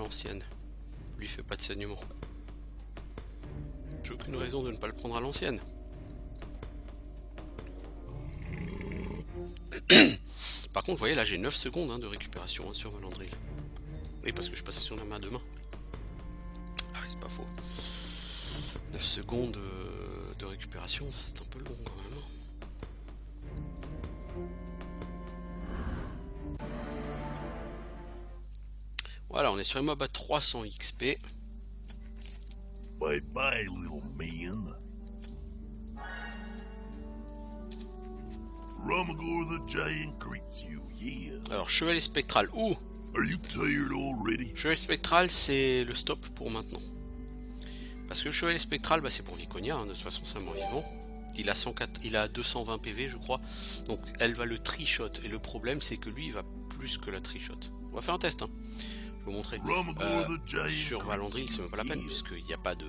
l'ancienne. Lui fait pas de saignement. J'ai aucune raison de ne pas le prendre à l'ancienne. Par contre, vous voyez, là j'ai 9 secondes hein, de récupération hein, sur Valandril. Oui, parce que je passais sur la main à deux mains. Ah, c'est pas faux. 9 secondes de récupération, c'est un peu long quand même. Voilà, on est sur un mob à 300 XP. Bye bye, little man. Rumagor the Giant greets you, yeah. Alors, chevalier spectral. Ouh! Are you tired already? Chevalier spectral, c'est le stop pour maintenant. Parce que le chevalier spectral, bah, c'est pour Viconia, hein, de toute façon c'est un mort-vivant. Il a 220 PV, je crois. Donc, elle va le tri-shot. Et le problème, c'est que lui, il va plus que la tri-shot. On va faire un test, hein. Je vais vous montrer. Sur Valandril, c'est même pas la peine, puisqu'il n'y a pas de...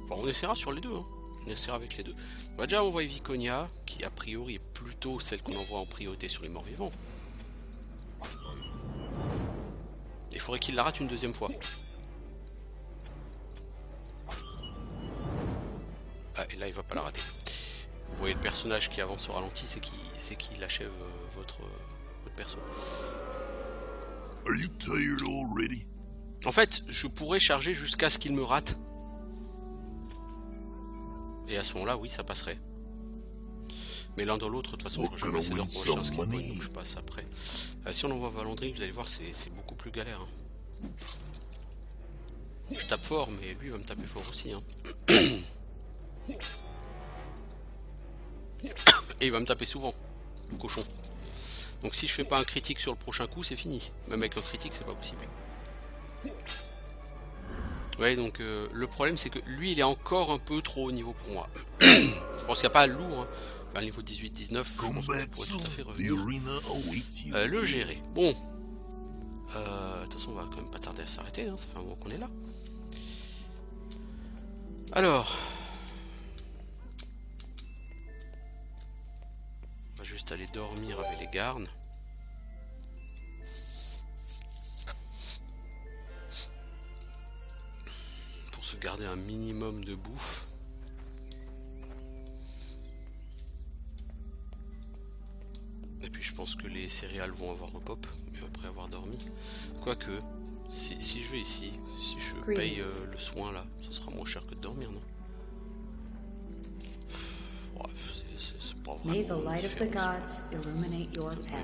Enfin, on essaiera sur les deux, hein. On essaiera avec les deux. On va déjà envoyer Viconia, qui a priori est plutôt celle qu'on envoie en priorité sur les morts vivants. Il faudrait qu'il la rate une deuxième fois. Ah, et là il va pas la rater. Vous voyez le personnage qui avance au ralenti, c'est qu'il achève votre perso. Are you tired already? En fait, je pourrais charger jusqu'à ce qu'il me rate. Et à ce moment-là, oui, ça passerait. Mais l'un dans l'autre, de toute façon, je jamais assez d'heures pour acheter un skill point, donc je passe après. Si on envoie Valandril, vous allez voir, c'est beaucoup plus galère. Hein. Je tape fort, mais lui va me taper fort aussi. Hein. Et il va me taper souvent, le cochon. Donc si je fais pas un critique sur le prochain coup, c'est fini. Même avec un critique, c'est pas possible. Ouais, donc le problème c'est que lui il est encore un peu trop haut niveau pour moi. Je pense qu'il n'y a pas lourd. Hein. À niveau 18-19, je pense que je pourrais tout à fait revenir. Le gérer. Bon. De toute façon, on va quand même pas tarder à s'arrêter. Hein. Ça fait un moment qu'on est là. Alors. On va juste aller dormir avec les garnes. Se garder un minimum de bouffe. Et puis je pense que les céréales vont avoir repop, mais après avoir dormi. Quoique, si je vais ici, si je paye le soin là, ça sera moins cher que de dormir, non? Bref, c'est pas vraiment différent. Ça permet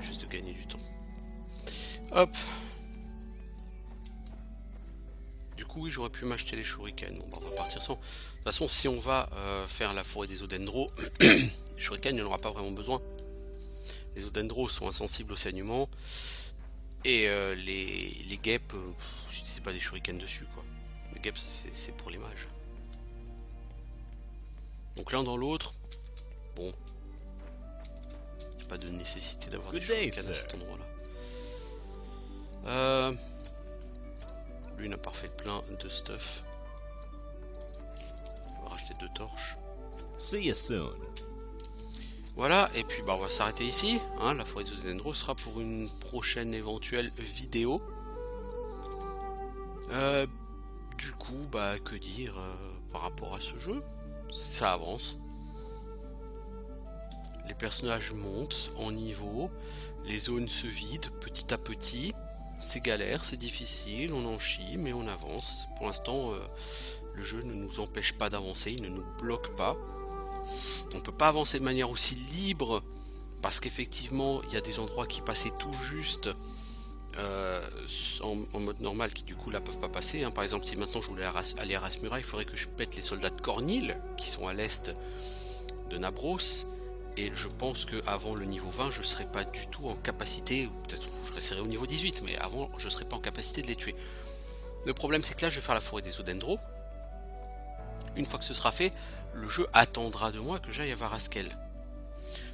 juste de gagner du temps. Hop. Oui, j'aurais pu m'acheter les shurikens. Bon, bah, on va partir sans. De toute façon, si on va faire la forêt des Odendros, les shurikens, il n'y en aura pas vraiment besoin. Les Odendros sont insensibles au saignement. Et les guêpes, je disais pas des shurikens dessus, quoi. Les guêpes, c'est pour les mages. Donc l'un dans l'autre, bon. Il n'y a pas de nécessité d'avoir des shurikens à cet endroit-là. Lui n'a pas fait plein de stuff. On va racheter 2 torches. See you soon. Voilà, et puis bah, on va s'arrêter ici. Hein, la forêt des Odendros sera pour une prochaine éventuelle vidéo. Du coup, bah que dire par rapport à ce jeu? Ça avance. Les personnages montent en niveau. Les zones se vident petit à petit. C'est galère, c'est difficile, on en chie, mais on avance. Pour l'instant, le jeu ne nous empêche pas d'avancer, il ne nous bloque pas. On ne peut pas avancer de manière aussi libre, parce qu'effectivement, il y a des endroits qui passaient tout juste en mode normal, qui du coup là peuvent pas passer. Hein. Par exemple, si maintenant je voulais aller à Rasmura, il faudrait que je pète les soldats de Cornil, qui sont à l'est de Nabros. Et je pense qu'avant le niveau 20, je ne serais pas du tout en capacité, ou peut-être je resterai au niveau 18, mais avant, je ne serais pas en capacité de les tuer. Le problème, c'est que là, je vais faire la forêt des Odendros. Une fois que ce sera fait, le jeu attendra de moi que j'aille à Varaskel.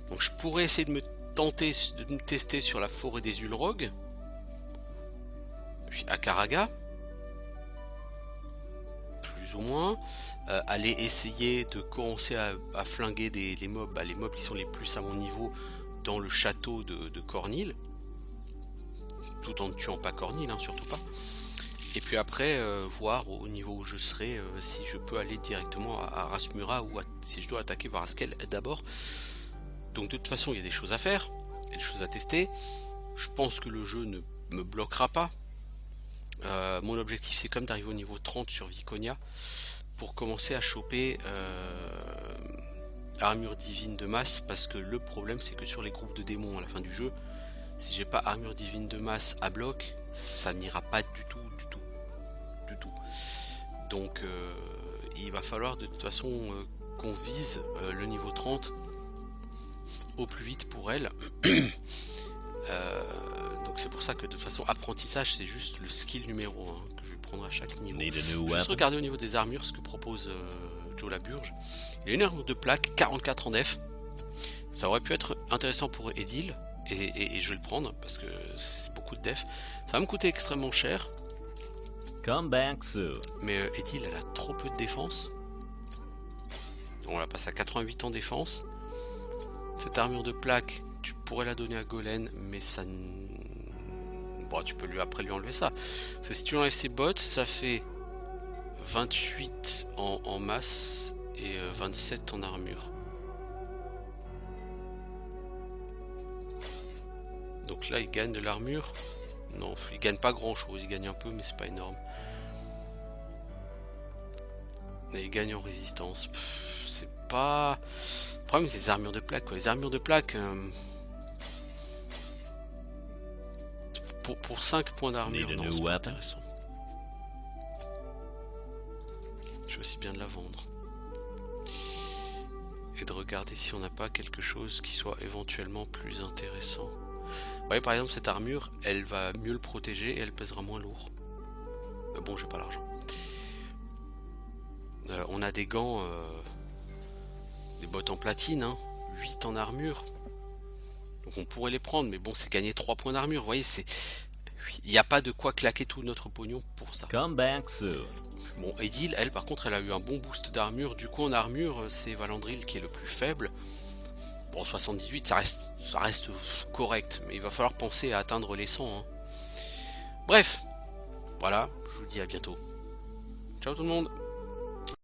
Donc je pourrais essayer de me tester sur la forêt des Ulrog, puis à Karaga, plus ou moins. Aller essayer de commencer à flinguer les mobs, les mobs qui sont les plus à mon niveau dans le château de Cornil, tout en ne tuant pas Cornil, hein, surtout pas. Et puis après, voir au niveau où je serai, si je peux aller directement à Rasmura ou si je dois attaquer Varaskel d'abord. Donc de toute façon, il y a des choses à faire, il y a des choses à tester. Je pense que le jeu ne me bloquera pas. Mon objectif, c'est comme d'arriver au niveau 30 sur Viconia pour commencer à choper armure divine de masse, parce que le problème, c'est que sur les groupes de démons à la fin du jeu, si j'ai pas armure divine de masse à bloc, ça n'ira pas du tout. Donc il va falloir de toute façon qu'on vise le niveau 30 au plus vite pour elle. Donc c'est pour ça que de toute façon apprentissage, c'est juste le skill numéro 1 que je vais prendre à chaque niveau. Juste regarder au niveau des armures ce que propose Joe Laburge. Il a une armure de plaque 44 en def. Ça aurait pu être intéressant pour Edil, et je vais le prendre parce que c'est beaucoup de def. Ça va me coûter extrêmement cher. Come back soon. Mais Edil, elle a trop peu de défense. On la passe à 88 en défense. Cette armure de plaque, tu pourrais la donner à Golem, mais ça... Bon, tu peux après lui enlever ça. Parce que si tu enlèves ses bottes, ça fait 28 en masse et 27 en armure. Donc là, il gagne de l'armure. Non, il gagne pas grand chose, il gagne un peu, mais c'est pas énorme. Et il gagne en résistance. C'est pas... Le problème, c'est les armures de plaque, quoi. Les armures de plaque... Pour 5 points d'armure, non, c'est pas intéressant. Je vais aussi bien de la vendre. Et de regarder si on n'a pas quelque chose qui soit éventuellement plus intéressant. Vous voyez, par exemple, cette armure, elle va mieux le protéger et elle pèsera moins lourd. Mais bon, j'ai pas l'argent. On a des gants, des bottes en platine, hein, 8 en armure. Donc on pourrait les prendre, mais bon, c'est gagner 3 points d'armure. Vous voyez, c'est... Il n'y a pas de quoi claquer tout notre pognon pour ça. Come back soon. Bon, Edil, elle, par contre, elle a eu un bon boost d'armure. Du coup, en armure, c'est Valandril qui est le plus faible. Bon, 78, ça reste correct, mais il va falloir penser à atteindre les 100. Hein. Bref, voilà, je vous dis à bientôt. Ciao tout le monde.